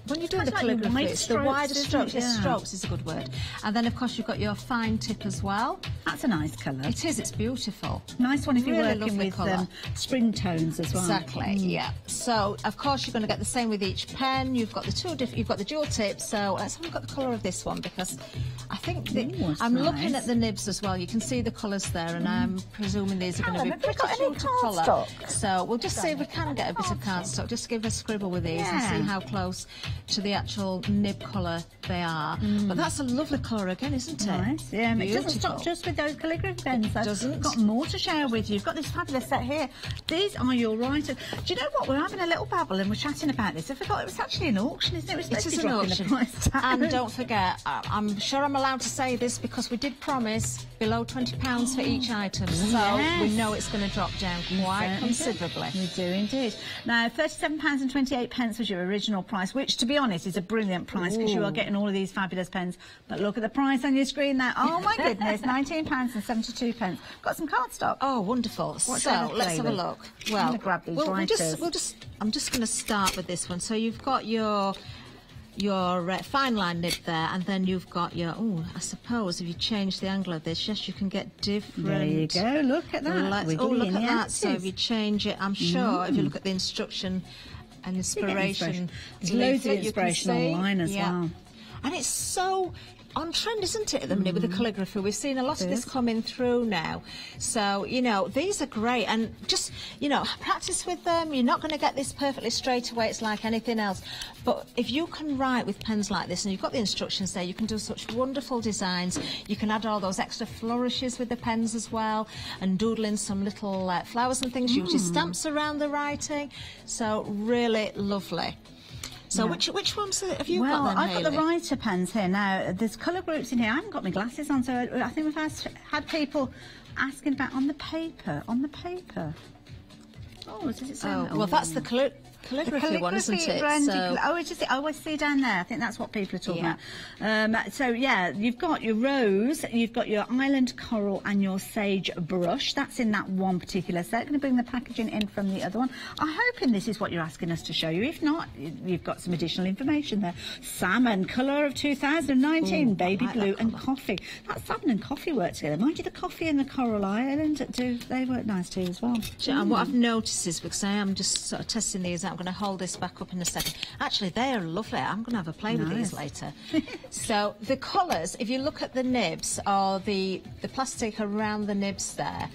when you're doing the calligraphy, it's the wider strokes. Yes, strokes is a good word. And then, of course, you've got your fine tip as well. That's a nice colour. It is. It's beautiful. Nice one if you're Really working lovely with spring tones as well. Exactly. Yeah. So, of course, you're going to get the same with each pen. You've got the you've got the dual tips. So let's have a look at the colour of this one because I think I'm looking at the nibs as well. You can see the colours there, and I'm presuming these are going to be pretty true to colour. So we'll just see if we can get a bit of cardstock. Just give a scribble with these and see how close to the actual nib colour they are. But that's a lovely colour again, isn't it? Nice. Yeah, it doesn't stop just with those calligraphy pens. Though. Doesn't. We've got more to share with you. You've got this fabulous set here. These are your writers. Do you know what? We're having a little babble and we're chatting about this. I forgot it was actually an auction, isn't it? It is an auction. And don't forget, I'm sure I'm allowed to say this because we did promise below £20 for each item. So we know it's going to drop down quite considerably. We do indeed. Now, £37.28 was your original price, which, to be honest, is a brilliant price because you are getting all of these fabulous pens. But look at the price on your screen there. Oh, my goodness, £19.72. Got some cardstock. Oh, wonderful. So let's have a look. Well, I'm grab these I'm just going to start with this one. So you've got your fine line nib there, and then you've got your, I suppose if you change the angle of this, yes, you can get different. There you go, look at that. Look at that. So if you change it, I'm sure if you look at the instruction and inspiration, there's loads of inspiration online as well. And it's so on trend, isn't it, at the minute with the calligraphy? We've seen a lot of this coming through now. So, these are great. And just, practice with them. You're not going to get this perfectly straight away. It's like anything else. But if you can write with pens like this, and you've got the instructions there, you can do such wonderful designs. You can add all those extra flourishes with the pens as well, and doodle in some little flowers and things. Use your stamps around the writing. So, really lovely. So which ones have you got then, Well, I've got the Hayley? writer pens here. Now, there's colour groups in here. I haven't got my glasses on, so I think we've had people asking about on the paper. Oh, does it say that? Well, that's the calligraphy one, isn't it? I always see down there. I think that's what people are talking about. So, yeah, you've got your rose, you've got your island coral and your sage brush. That's in that one particular set. Going to bring the packaging in from the other one. I'm hoping this is what you're asking us to show you. If not, you've got some additional information there. Salmon, colour of 2019, baby blue and coffee. That salmon and coffee work together. Mind you, the coffee and the coral island, they work nice too as well. And what I've noticed is, because I am just sort of testing these out, I'm going to hold this back up in a second. Actually, they are lovely. I'm going to have a play with these later. So the colours, if you look at the nibs or the plastic around the nibs there,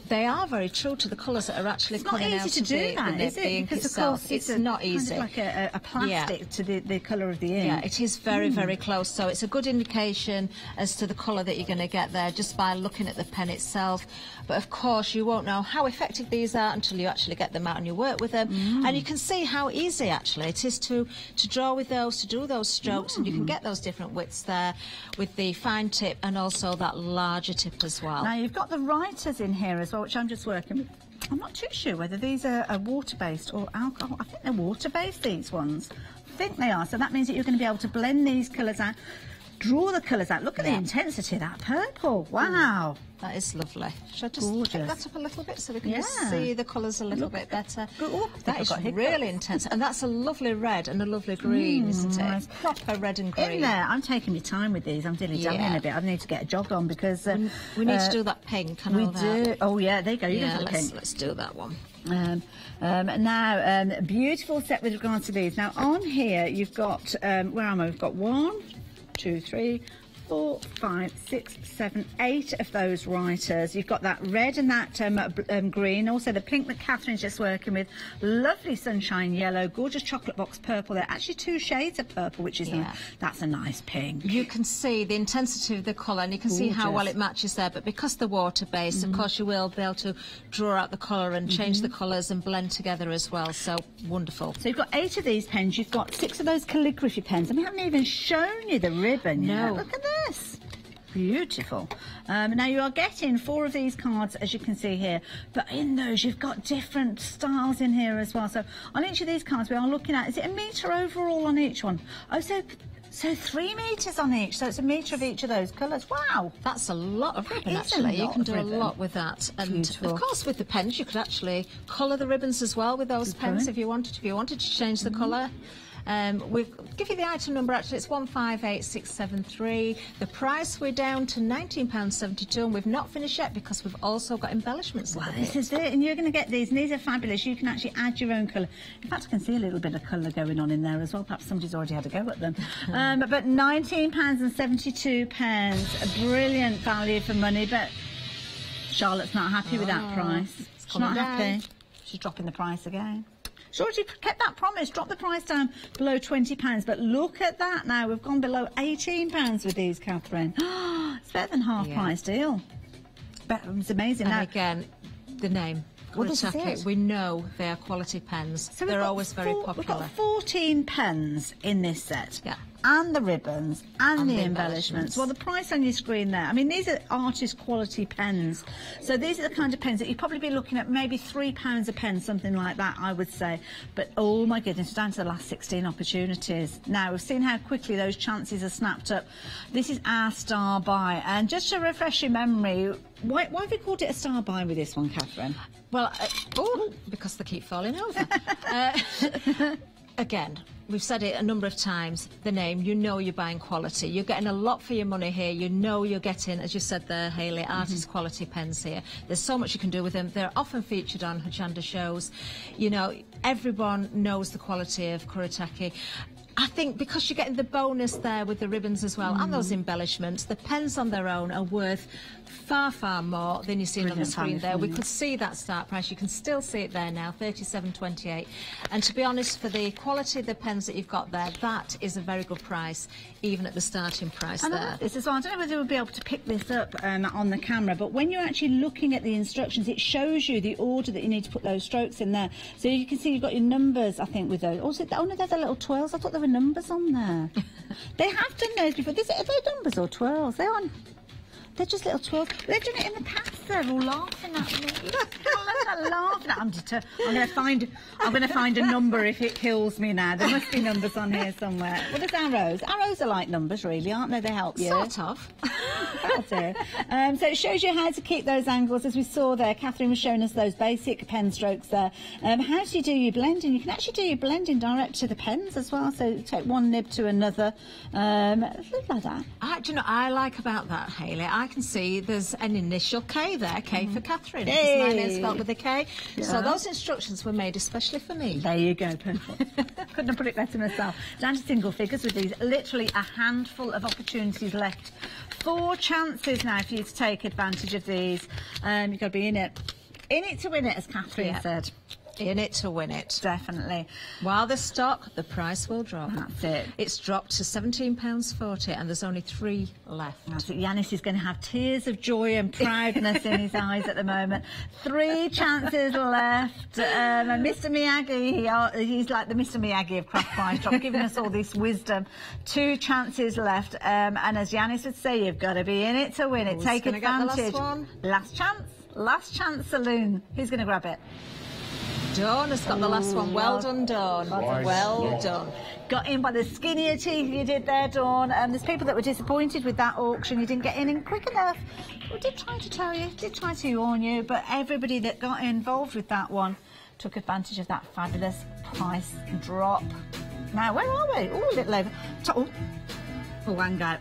they are very true to the colours that are actually coming out of the nib, the ink itself. It's not easy. Kind of like a plastic to the colour of the ink. Yeah, it is very, very close. So it's a good indication as to the colour that you're going to get there just by looking at the pen itself. But of course, you won't know how effective these are until you actually get them out and you work with them. And you can see how easy actually it is to draw with those, to do those strokes, and you can get those different widths there with the fine tip and also that larger tip as well. Now you've got the writers in here as well, which I'm just working with. I'm not too sure whether these are water-based or alcohol. I think they're water-based, these ones. I think they are. So that means that you're going to be able to blend these colours out, draw the colours out. Look at the intensity of that purple. Wow. That is lovely. Should I just pick that up a little bit so we can just see the colours a little bit better? That is really intense. And that's a lovely red and a lovely green, isn't it? Nice. Proper red and green. In there, I'm taking my time with these. I'm dilly-dallying a bit. I need to get a jog on because... we need to do that pink and all that. We do. Oh, yeah, there you go. You yeah, go for the pink. Let's do that one. Now, beautiful set with regard to these. Now, on here, you've got... where am I? We've got 1, 2, 3... 4, 5, 6, 7, 8 of those writers. You've got that red and that green. Also the pink that Catherine's just working with. Lovely sunshine yellow. Gorgeous chocolate box purple. There are actually 2 shades of purple, which is that's a nice pink. You can see the intensity of the colour and you can see how well it matches there. But because they're water-based, of course, you will be able to draw out the colour and change the colours and blend together as well. So wonderful. So you've got 8 of these pens. You've got 6 of those calligraphy pens. And we haven't even shown you the ribbon yet. Look at this. Beautiful. Now you are getting 4 of these cards, as you can see here, but in those you've got different styles in here as well. So on each of these cards we are looking at, is it a metre overall on each one? Oh, so 3 metres on each, so it's a metre of each of those colours. Wow, that's a lot of ribbon actually. You can do a lot with that. And beautiful. Of course with the pens you could actually colour the ribbons as well with those pens if you wanted to change the colour. We'll give you the item number, actually, it's 158673. The price, we're down to £19.72, and we've not finished yet because we've also got embellishments. Well, this is it, and you're going to get these, and these are fabulous. You can actually add your own colour. In fact, I can see a little bit of colour going on in there as well. Perhaps somebody's already had a go at them. But £19.72, a brilliant value for money, but Charlotte's not happy with that price. She's not happy. She's dropping the price again. She's already kept that promise, drop the price down below £20. But look at that now, we've gone below £18 with these, Catherine. It's better than half price deal. It's amazing. And now, again, the name. We know they are quality pens. So they're always very popular. We've got 14 pens in this set. Yeah. And the ribbons and the embellishments. Well, the price on your screen there, I mean, these are artist quality pens. So these are the kind of pens that you'd probably be looking at maybe £3 a pen, something like that, I would say. But, oh, my goodness, down to the last 16 opportunities. Now, we've seen how quickly those chances are snapped up. This is our star buy. And just to refresh your memory, why have you called it a star buy with this one, Catherine? Well, because they keep falling over. Again, we've said it a number of times, the name, you know you're buying quality. You're getting a lot for your money here. You know you're getting, as you said there, Hayley, artist quality pens here. There's so much you can do with them. They're often featured on Hochanda shows. You know, everyone knows the quality of Kuretake. I think because you're getting the bonus there with the ribbons as well and those embellishments, the pens on their own are worth far, far more than you see on the screen there. We could see that start price. You can still see it there now, £37.28. And to be honest, for the quality of the pens that you've got there, that is a very good price, even at the starting price there. This is, I don't know whether we'll be able to pick this up on the camera, but when you're actually looking at the instructions, it shows you the order that you need to put those strokes in there. So you can see you've got your numbers, I think, with those. Also, oh no, they're the little twirls. I thought there were numbers on there. They have done those before. Are they numbers or twirls? They're just little twirls. They've done it in the past. They're all laughing at me. They're laughing at me. I'm going to find a number if it kills me now. There must be numbers on here somewhere. Well, there's arrows. Arrows are like numbers, really, aren't they? They help you. Sort of. That'll do. So it shows you how to keep those angles, as we saw there. Catherine was showing us those basic pen strokes there. How do you do your blending? You can actually do your blending direct to the pens as well. So take one nib to another, like that. Do you know what I like about that, Hayley? I can see there's an initial K there, K for Catherine. Hey. Because my name's spelled with a K. Yeah. So those instructions were made especially for me. There you go, perfect. Couldn't have put it better myself. Down to single figures with these. Literally a handful of opportunities left. 4 chances now for you to take advantage of these. You've got to be in it. In it to win it, as Catherine said. In it to win it. Definitely. While there's stock, the price will drop. That's it. It's dropped to £17.40 and there's only 3 left. That's it. Yanis is going to have tears of joy and proudness in his eyes at the moment. 3 chances left. And Mr. Miyagi, he's like the Mr. Miyagi of Craft Price Drop, giving us all this wisdom. 2 chances left. And as Yanis would say, you've got to be in it to win it. Take advantage. Get the last one? Last chance. Last chance saloon. Who's going to grab it? Dawn has got the last one. Well done, Dawn. Well done. Got in by the skinnier teeth you did there, Dawn. There's people that were disappointed with that auction. You didn't get in quick enough. We did try to tell you, did try to warn you, but everybody that got involved with that one took advantage of that fabulous price drop. Now, where are we? Oh, a little over.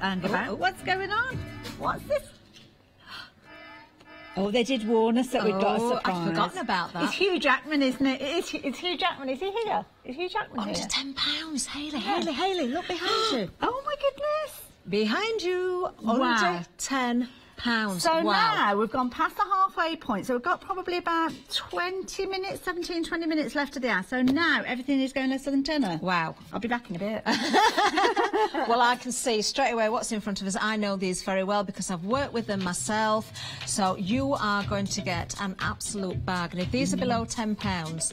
Hang about. What's going on? What's this? Oh, they did warn us that we'd got a surprise. I'd forgotten about that. It's Hugh Jackman, isn't it? It's Hugh Jackman. Is he here? Is Hugh Jackman here? Under £10, Hayley. Hayley, look behind you. Oh, my goodness. Behind you, under £10. So now we've gone past the halfway point. So we've got probably about 20 minutes, 17, 20 minutes left of the hour. So now everything is going less than tenner. Wow. I'll be back in a bit. Well, I can see straight away what's in front of us. I know these very well because I've worked with them myself. So you are going to get an absolute bargain. If these are below £10,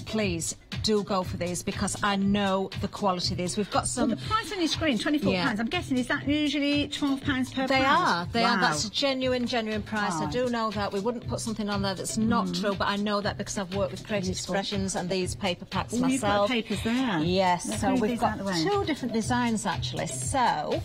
please do go for these because I know the quality of these. We've got some... Well, the price on your screen, £24. Yeah. I'm guessing, is that usually £12 per They pound? They are. That's a genuine price. Right. I do know that. We wouldn't put something on there that's not true, but I know that because I've worked with Creative Expressions and these paper packs myself. You've got papers there. Yes, so we've got 2 different designs actually. So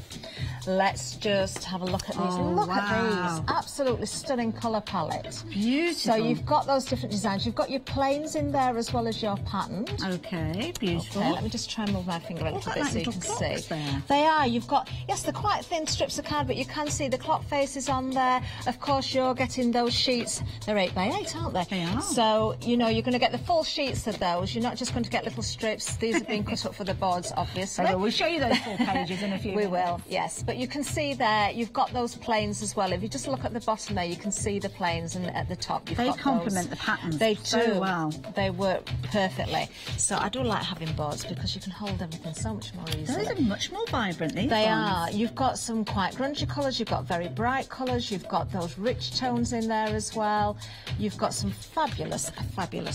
let's just have a look at these. Look at these. Absolutely stunning colour palette. Beautiful. So you've got those different designs. You've got your plains in there as well as your patterned. Okay, beautiful. Okay, let me just try and move my finger a little bit so you can see. There. They are. You've got, yes, they're quite thin strips of card, but you can see the clock faces on there. Of course, you're getting those sheets. They're 8 by 8, aren't they? They are. So, you know, you're going to get the full sheets of those. You're not just going to get little strips. These are being cut up for the boards, obviously. So we'll show you those 4 pages in a few minutes. We will, yes. But you can see there, you've got those plains as well. If you just look at the bottom there, you can see the plains, and at the top you've got those. They complement the patterns. They do. So well. They work perfectly. So I do like having boards because you can hold everything so much more easily. Those are much more vibrant, these They ones. are. You've got some quite grungy colours, you've got very bright colours, you've got those rich tones in there as well. You've got some fabulous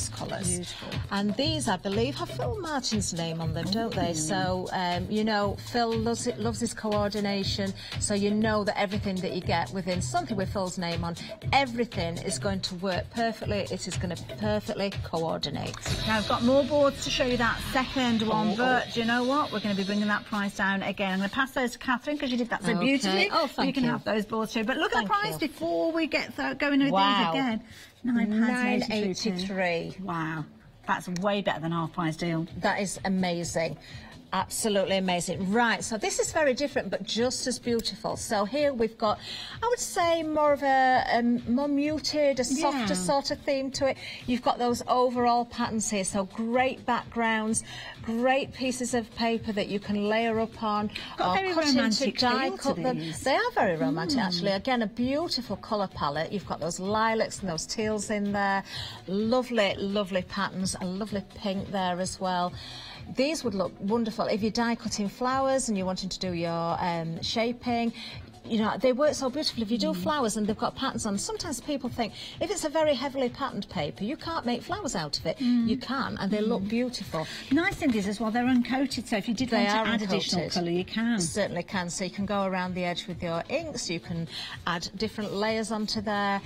colours. Beautiful. And these, I believe, have Phil Martin's name on them, don't they? So, you know, Phil loves his coordination, so you know that everything that you get within something with Phil's name on, everything is going to work perfectly. It is going to perfectly coordinate. Now, I've got more boards to show you that second one, but do you know what? We're going to be bringing that price down again. I'm going to pass those to Catherine because you did that so beautifully. Oh, thank you. You can have those boards too. But look at the price you. before we get going with these again. £9.83. Wow. That's way better than half price deal. That is amazing. Absolutely amazing. Right, so this is very different but just as beautiful. So here we've got, I would say, more of a more muted, a softer sort of theme to it. You've got those overall patterns here, so great backgrounds, great pieces of paper that you can layer up on or cut into die cut them. They are very romantic actually. Again, a beautiful colour palette. You've got those lilacs and those teals in there. Lovely patterns, a lovely pink there as well. These would look wonderful if you're die cutting flowers and you're wanting to do your shaping. You know, they work so beautifully. If you do flowers and they've got patterns on, sometimes people think if it's a very heavily patterned paper, you can't make flowers out of it. You can, and they look beautiful. Nice thing is as well, they're uncoated, so if you did want to add additional colour, you can. Certainly can. So you can go around the edge with your inks, you can add different layers onto there.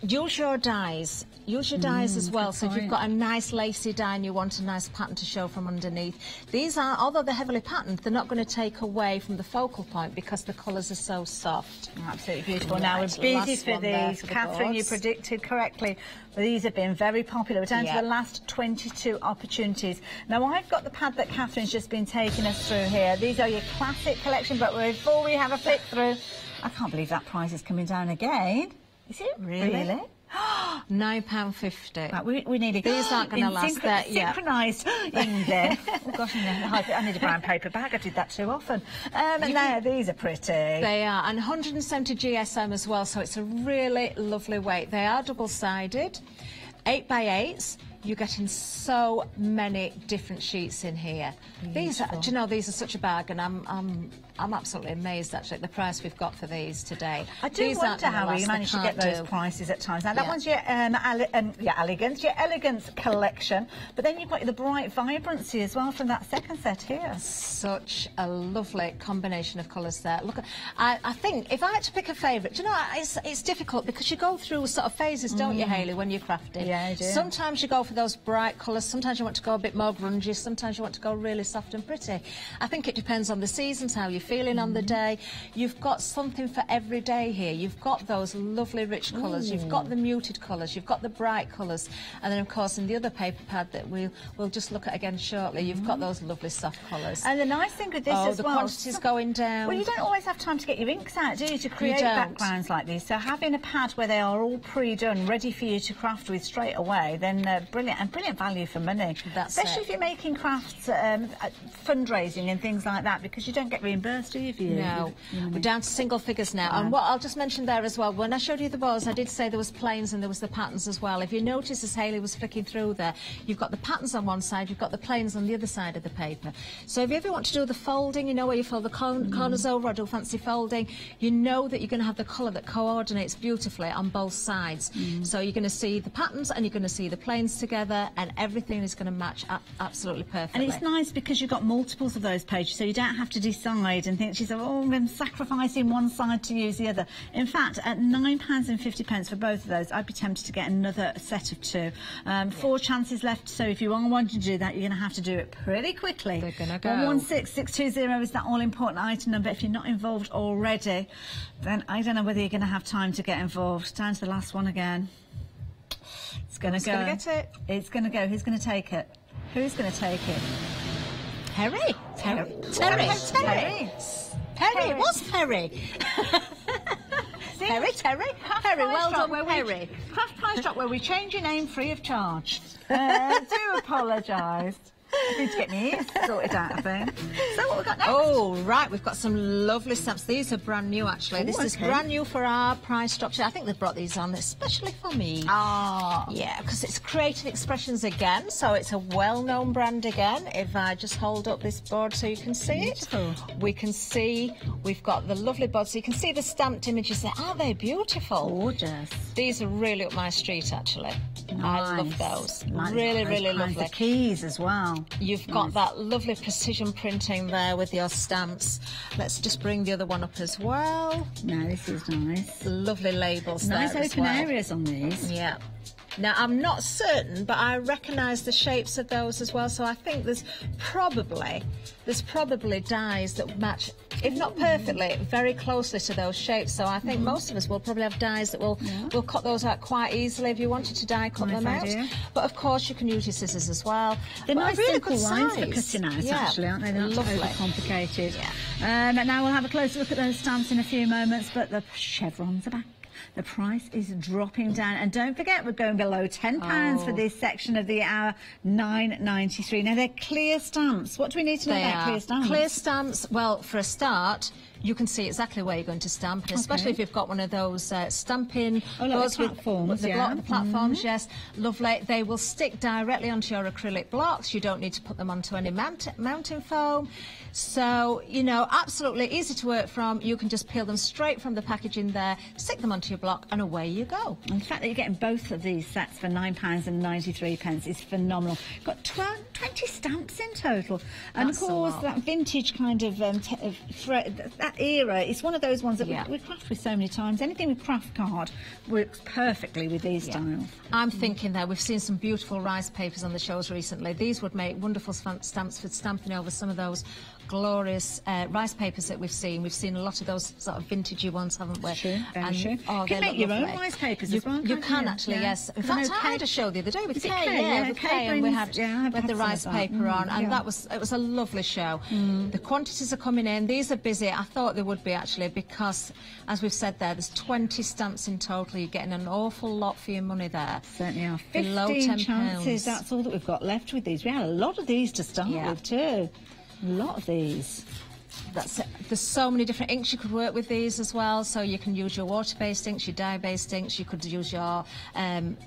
Use your dies. Use your dies as well. So if you've got a nice lacy die and you want a nice pattern to show from underneath, these are, although they're heavily patterned, they're not going to take away from the focal point because the colours are so soft. Absolutely beautiful. Now we're busy for these. Catherine, you predicted correctly. These have been very popular. We're down to the last 22 opportunities. Now I've got the pad that Catherine's just been taking us through here. These are your classic collection, but before we have a flick through, I can't believe that price is coming down again. Is it really? £9.50. Right, we need these aren't going to last. Synchronised in there. Oh gosh, I need a brown paper bag. I did that too often. No, these are pretty. They are, and 170 GSM as well. So it's a really lovely weight. They are double-sided, 8x8s. You're getting so many different sheets in here. These are, do you know, these are such a bargain. I'm absolutely amazed actually at the price we've got for these today. I do wonder how you manage to get those prices at times. Now that one's your elegance collection, but then you've got the bright vibrancy as well from that second set here. Such a lovely combination of colours there. Look, I think if I had to pick a favourite, do you know, it's difficult because you go through sort of phases, don't you, Hayley, when you're crafting? Yeah, I do. Sometimes you go for those bright colours, sometimes you want to go a bit more grungy, sometimes you want to go really soft and pretty. I think it depends on the seasons, how you're feeling on the day. You've got something for every day here. You've got those lovely rich colours, you've got the muted colours, you've got the bright colours, and then of course in the other paper pad that we'll just look at again shortly, you've got those lovely soft colours. And the nice thing with this as the well, quantity's going down. Well, you don't always have time to get your inks out, do you, to create backgrounds like these. So having a pad where they are all pre-done, ready for you to craft with straight away, then brilliant, and brilliant value for money. Especially if you're making crafts, fundraising and things like that, because you don't get reimbursed, do you? No, we're down to single figures now. And what I'll just mention there as well, when I showed you the bows, I did say there was plains and there was the patterns as well. If you notice, as Hayley was flicking through there, you've got the patterns on one side, you've got the plains on the other side of the paper. So if you ever want to do the folding, you know, where you fold the corners over or do fancy folding, you know that you're going to have the colour that coordinates beautifully on both sides. So you're going to see the patterns and you're going to see the plains together, and everything is going to match absolutely perfectly. And it's nice because you've got multiples of those pages, so you don't have to decide and think, oh, I'm sacrificing one side to use the other. In fact, at £9.50 for both of those, I'd be tempted to get another set of two. 4 chances left, so if you are wanting to do that, you're going to have to do it pretty quickly. They're going to go. 116620 is that all-important item number. If you're not involved already, then I don't know whether you're going to have time to get involved. Down to the last one again. It's going to go. Going to get it. It's going to go. Who's going to take it? Who's going to take it? Terry. What's Terry? Terry, well done, Terry. Craft Price Drop, where we change your name free of charge. Do apologise. I need to get my ears sorted out, I think. So what we got next? Oh, right, we've got some lovely stamps. These are brand new, actually. This is brand new for our price structure. I think they've brought these on especially for me. Ah. Yeah, because it's Creative Expressions again, so it's a well-known brand again. If I just hold up this board so you can see it, we can see we've got the lovely board, so you can see the stamped images there. Aren't they beautiful? Gorgeous. These are really up my street, actually. Nice. I love those. Nice. Really lovely. The keys as well. You've got that lovely precision printing there with your stamps. Let's just bring the other one up as well. No, this is nice. Lovely labels there nice as open well. areas on these. Yeah. Now, I'm not certain, but I recognise the shapes of those as well, so I think there's probably dies that match, if not perfectly, very closely to those shapes. So I think most of us will probably have dies that will cut those out quite easily if you wanted to cut them out. But of course, you can use your scissors as well. They're nice really simple good lines size. for cutting out, actually, aren't they? They're not lovely. Complicated. And now we'll have a closer look at those stamps in a few moments, but the chevrons are back. The price is dropping down, and don't forget we're going below £10 for this section of the hour, £9.93. Now they're clear stamps. What do we need to know about clear stamps? Clear stamps, well, for a start, you can see exactly where you're going to stamp, and especially if you've got one of those stamping those platforms, the platforms, yes, lovely. They will stick directly onto your acrylic blocks. You don't need to put them onto any mounting foam. So, you know, absolutely easy to work from. You can just peel them straight from the packaging there, stick them onto your block, and away you go. And the fact that you're getting both of these sets for £9.93 is phenomenal. Got 20 stamps in total. And of course, that vintage kind of thread, that era. It's one of those ones that we craft with so many times. Anything with craft card works perfectly with these styles. I'm thinking that we've seen some beautiful rice papers on the shows recently. These would make wonderful stamps for stamping over some of those glorious rice papers that we've seen. We've seen a lot of those sort of vintagey ones, haven't we? True, very true. Oh, you can make your own rice papers as well. You can actually, yes. In fact, I had a show the other day with Kay. Kay, and we had the rice paper on, and it was a lovely show. The quantities are coming in. These are busy. I thought they would be actually, because as we've said there's 20 stamps in total. You're getting an awful lot for your money there. Certainly are. Below 15 £10. chances. That's all that we've got left with these. We had a lot of these to start with too. A lot of these. There's so many different inks you could work with these as well. So you can use your water-based inks, your dye-based inks. You could use your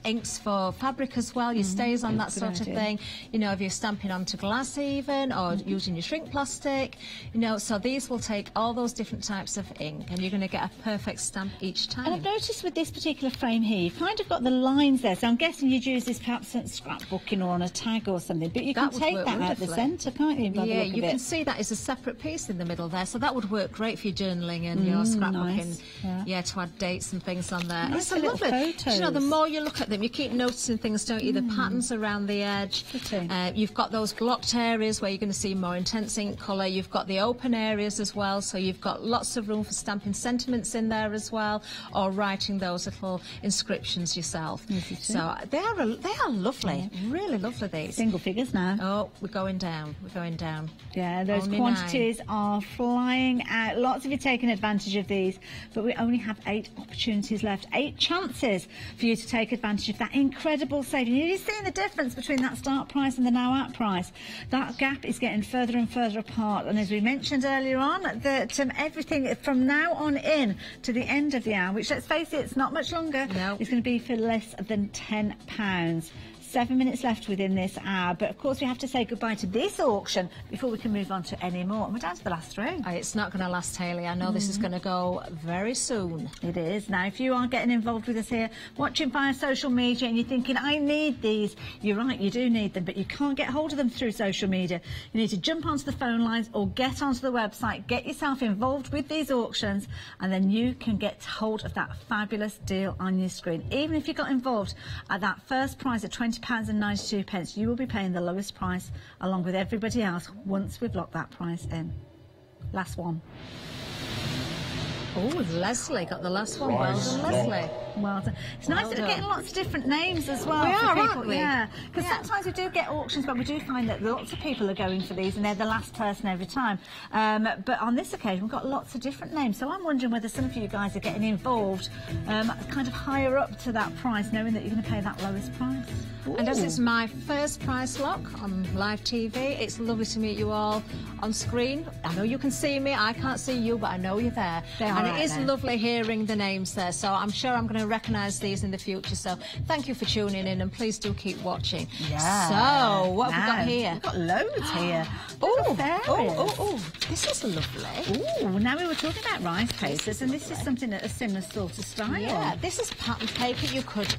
inks for fabric as well, your stays on, that sort of thing. You know, if you're stamping onto glass even, or using your shrink plastic, you know, so these will take all those different types of ink, and you're going to get a perfect stamp each time. And I've noticed with this particular frame here, you've kind of got the lines there, so I'm guessing you'd use this perhaps in scrapbooking or on a tag or something, but you can take that out the centre, can't you? Yeah, you can see that is a separate piece in the middle there, so that would work great for your journaling and your scrapbooking. Nice. To add dates and things on there. Nice, it's a lovely. photos. You know, the more you look at them, you keep noticing things, don't you? The patterns around the edge. You've got those blocked areas where you're going to see more intense ink colour. You've got the open areas as well, so you've got lots of room for stamping sentiments in there as well, or writing those little inscriptions yourself. So they are lovely, really lovely. These single figures now. Oh, we're going down. We're going down. Yeah, those only quantities are flying out. Lots of you taking advantage of these, but we only have 8 opportunities left, 8 chances for you to take advantage of that incredible saving. You're seeing the difference between that start price and the now out price. That gap is getting further and further apart, and as we mentioned earlier on, that everything from now on in to the end of the hour, which, let's face it, it's not much longer, is going to be for less than £10. 7 minutes left within this hour, but of course we have to say goodbye to this auction before we can move on to any more. And we're down to the last 3. It's not going to last, Hayley. I know this is going to go very soon. It is. Now, if you are getting involved with us here, watching via social media, and you're thinking, I need these, you're right, you do need them, but you can't get hold of them through social media. You need to jump onto the phone lines or get onto the website, get yourself involved with these auctions, and then you can get hold of that fabulous deal on your screen. Even if you got involved at that first prize of £20.92, you will be paying the lowest price along with everybody else once we've locked that price in. Last one. Oh, Leslie got the last one. Well done, Leslie. Well done. It's nice that we're getting lots of different names as well. We for are, people. aren't we? Yeah, because sometimes we do get auctions, but we do find that lots of people are going for these, and they're the last person every time. But on this occasion, we've got lots of different names. So I'm wondering whether some of you guys are getting involved, kind of higher up to that price, knowing that you're going to pay that lowest price. Ooh. And as it's my first price lock on live TV, it's lovely to meet you all on screen. I know you can see me, I can't see you, but I know you're there. And it is lovely hearing the names there, so I'm sure I'm going to recognise these in the future. So thank you for tuning in, and please do keep watching. Yeah. So, what have we got here? We've got loads here. Oh, this is lovely. Oh, now we were talking about rice papers, and this is something at a similar sort of style. Yeah, this is pattern paper. You could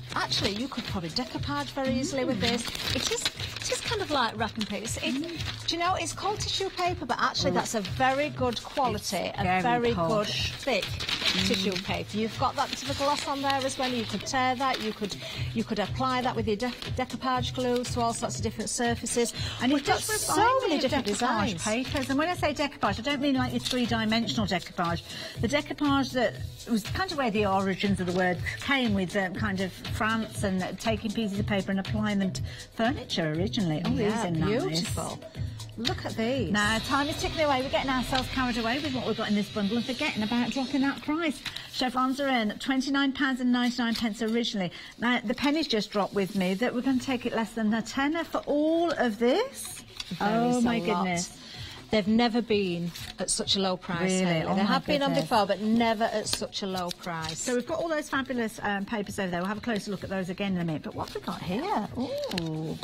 probably decoupage very easily with this. It is kind of like wrapping paper. Do you know, it's called tissue paper, but actually that's a very good quality, a very good thick tissue paper. You've got that sort of gloss on there as well. You could tear that. You could apply that with your decoupage glue to all sorts of different surfaces. And you've got so many different designs. Papers. And when I say decoupage, I don't mean like your 3-dimensional decoupage. The decoupage that was kind of where the origins of the word came, with kind of France and taking pieces of paper and applying them to furniture originally. Oh, these are beautiful. Nice. Look at these. Now, time is ticking away. We're getting ourselves carried away with what we've got in this bundle and forgetting about dropping that price. Chevrons are in £29.99 originally. Now, the pennies just dropped with me that we're going to take it less than a tenner for all of this. Oh, my goodness. They've never been at such a low price. Really? They have been on before, but never at such a low price. So we've got all those fabulous papers over there. We'll have a closer look at those again in a minute. But what have we got here? Ooh.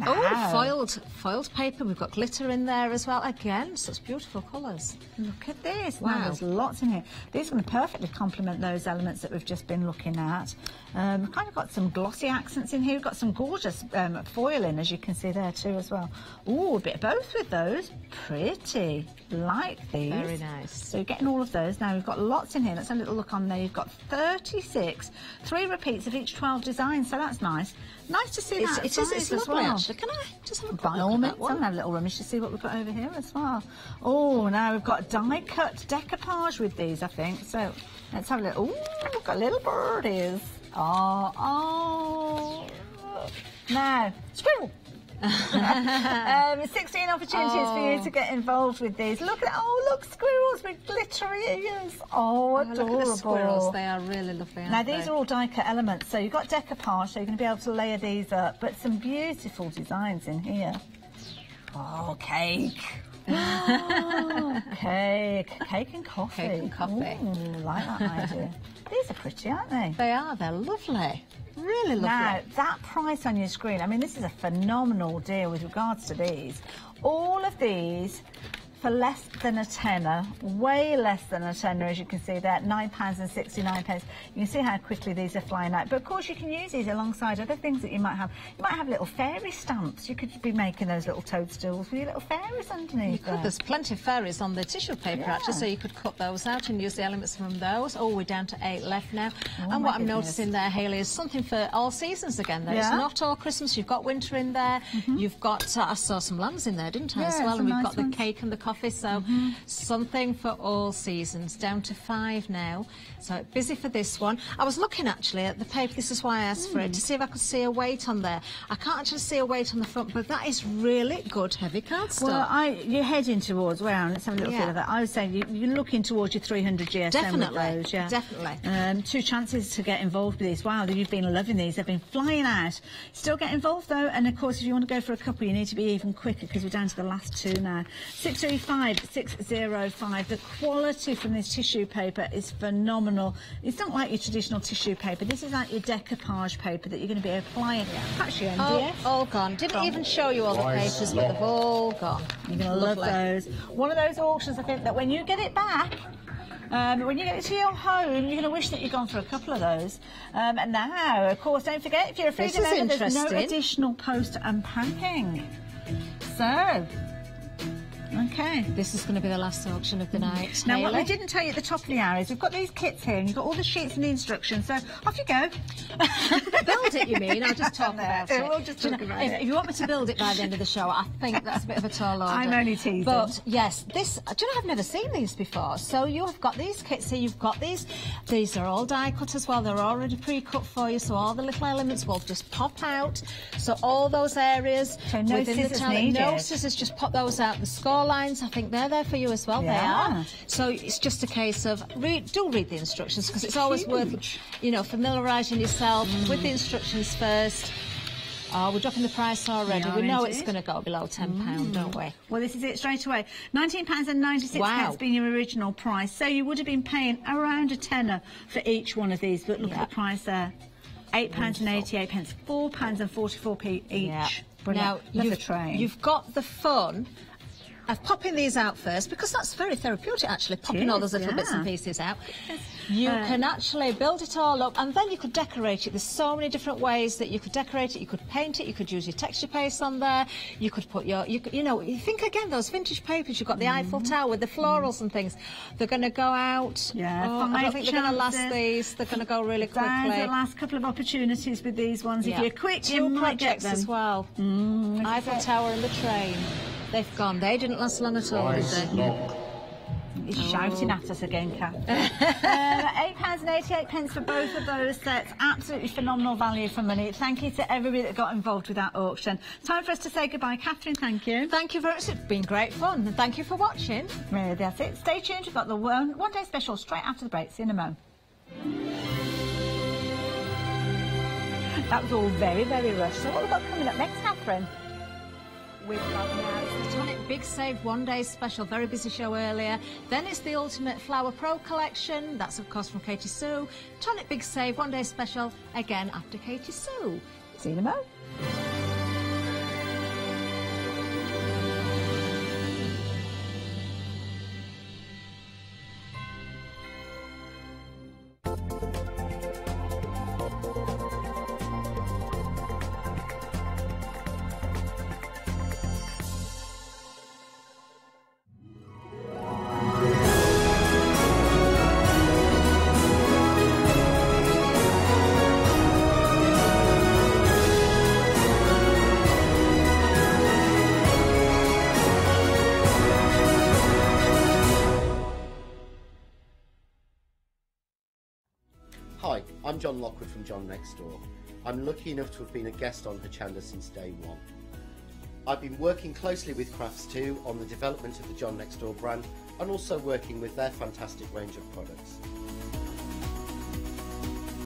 Oh, foiled paper. We've got glitter in there as well. Again, such beautiful colours. Look at this. Wow. Now, there's lots in here. These are going to perfectly complement those elements that we've just been looking at. We've kind of got some glossy accents in here. We've got some gorgeous foil in, as you can see there too as well. Ooh, a bit of both with those. Pretty. Like these. Very nice. So you're getting all of those. Now, we've got lots in here. Let's have a little look on there. You've got 36, 3 repeats of each 12 designs, so that's nice. Nice to see that. It's lovely, well. actually. Can I just have a quick By all look at means, that one? I'll have a little rummage to see what we've got over here as well. Oh, now we've got die-cut decoupage with these, I think. So let's have a little. Ooh, we've got little birdies. Oh. Now, squirrel. 16 opportunities for you to get involved with these. Look at look, squirrels with glittery ears. Oh, adorable. Look at the squirrels. They are really lovely, Now, these are all die-cut elements, so you've got decoupage, so you're going to be able to layer these up, but some beautiful designs in here. Oh, cake. Cake and coffee. Cake and coffee. Ooh, like that idea. These are pretty, aren't they? They are. They're lovely. Really lovely. Now, that price on your screen, I mean, this is a phenomenal deal with regards to these. All of these for less than a tenner, way less than a tenner, as you can see there, £9.69. You can see how quickly these are flying out. But of course, you can use these alongside other things that you might have. You might have little fairy stamps. You could be making those little toadstools with your little fairies underneath. You could. There's plenty of fairies on the tissue paper, actually, so you could cut those out and use the elements from those. Oh, we're down to 8 left now. And what I'm noticing there, Hayley, is something for all seasons again. There. It's not all Christmas. You've got winter in there. You've got, I saw some lambs in there, didn't I, as well? And we've got the cake and the coffee, so something for all seasons. Down to 5 now. So busy for this one. I was looking actually at the paper, this is why I asked for it, to see if I could see a weight on there. I can't actually see a weight on the front, but that is really good heavy cardstock. Well, you're heading towards, let's have a little feel of that. I would say you're looking towards your 300 GSM definitely, with those, definitely. 2 chances to get involved with these. Wow, you've been loving these. They've been flying out. Still get involved though, and of course if you want to go for a couple, you need to be even quicker because we're down to the last 2 now. 635-605. The quality from this tissue paper is phenomenal. It's not like your traditional tissue paper. This is like your decoupage paper that you're going to be applying. Perhaps your MDF. All gone. Didn't even show you all the papers, but they've all gone. You're going to love those. One of those auctions, I think, that when you get it back, when you get it to your home, you're going to wish that you'd gone for a couple of those. And now, of course, don't forget, if you're a Freedom member, there's no additional post unpacking. So, okay. This is going to be the last auction of the night. Now, Hayley, what we didn't tell you at the top of the hour is we've got these kits here and you've got all the sheets and the instructions, so off you go. build it, you mean? I'll just talk about it. We'll just talk about it. If you want me to build it by the end of the show, I think that's a bit of a tall order. I'm only teasing. But, yes, do you know, I've never seen these before. So you have got these kits here, you've got these. These are all die cut as well. They're already pre-cut for you, so all the little elements will just pop out. So all those areas so no within the scissors talent, needed. no scissors, just pop those out. The score lines, I think they're there for you as well. Yeah. They are. So it's just a case of read the instructions, because it's always worth, familiarising yourself with the instructions first. Oh, we're dropping the price already. We know it's going to go below £10, don't we? Well, this is it straight away. £19.96 being your original price. So you would have been paying around a tenner for each one of these. But look at the price there. £8.88, £4.44 each. Yeah. Now, you've got the fun of popping these out first, because that's very therapeutic, actually, popping all those little bits and pieces out. You can actually build it all up, and then you could decorate it. There's so many different ways that you could decorate it. You could paint it, you could use your texture paste on there, you could put you think again, those vintage papers, you've got the Eiffel Tower with the florals and things. They're going to go out. Yeah, I don't think they're going to last these. They're going to go really quickly. There's the last couple of opportunities with these ones. If you're quick, you might get them. as well. Eiffel Tower and the train. They've gone. They didn't last long at all, did they? He's shouting at us again, Kath. £8.88 for both of those sets. Absolutely phenomenal value for money. Thank you to everybody that got involved with that auction. Time for us to say goodbye. Catherine, thank you. Thank you very much. It's been great fun. And thank you for watching. Really, that's it. Stay tuned. We've got the one-day special straight after the break. See you in a moment. That was all very, very rushed. So what have we got coming up next, Catherine? We've got now it's the Tonic Big Save one-day special, very busy show earlier. Then it's the Ultimate Flower Pro collection, that's of course from Katie Sue. Tonic Big Save one-day special, again after Katie Sue. See you in a moment. John Lockwood from John Next Door. I'm lucky enough to have been a guest on Hochanda since day one. I've been working closely with Crafts2 on the development of the John Next Door brand and also working with their fantastic range of products.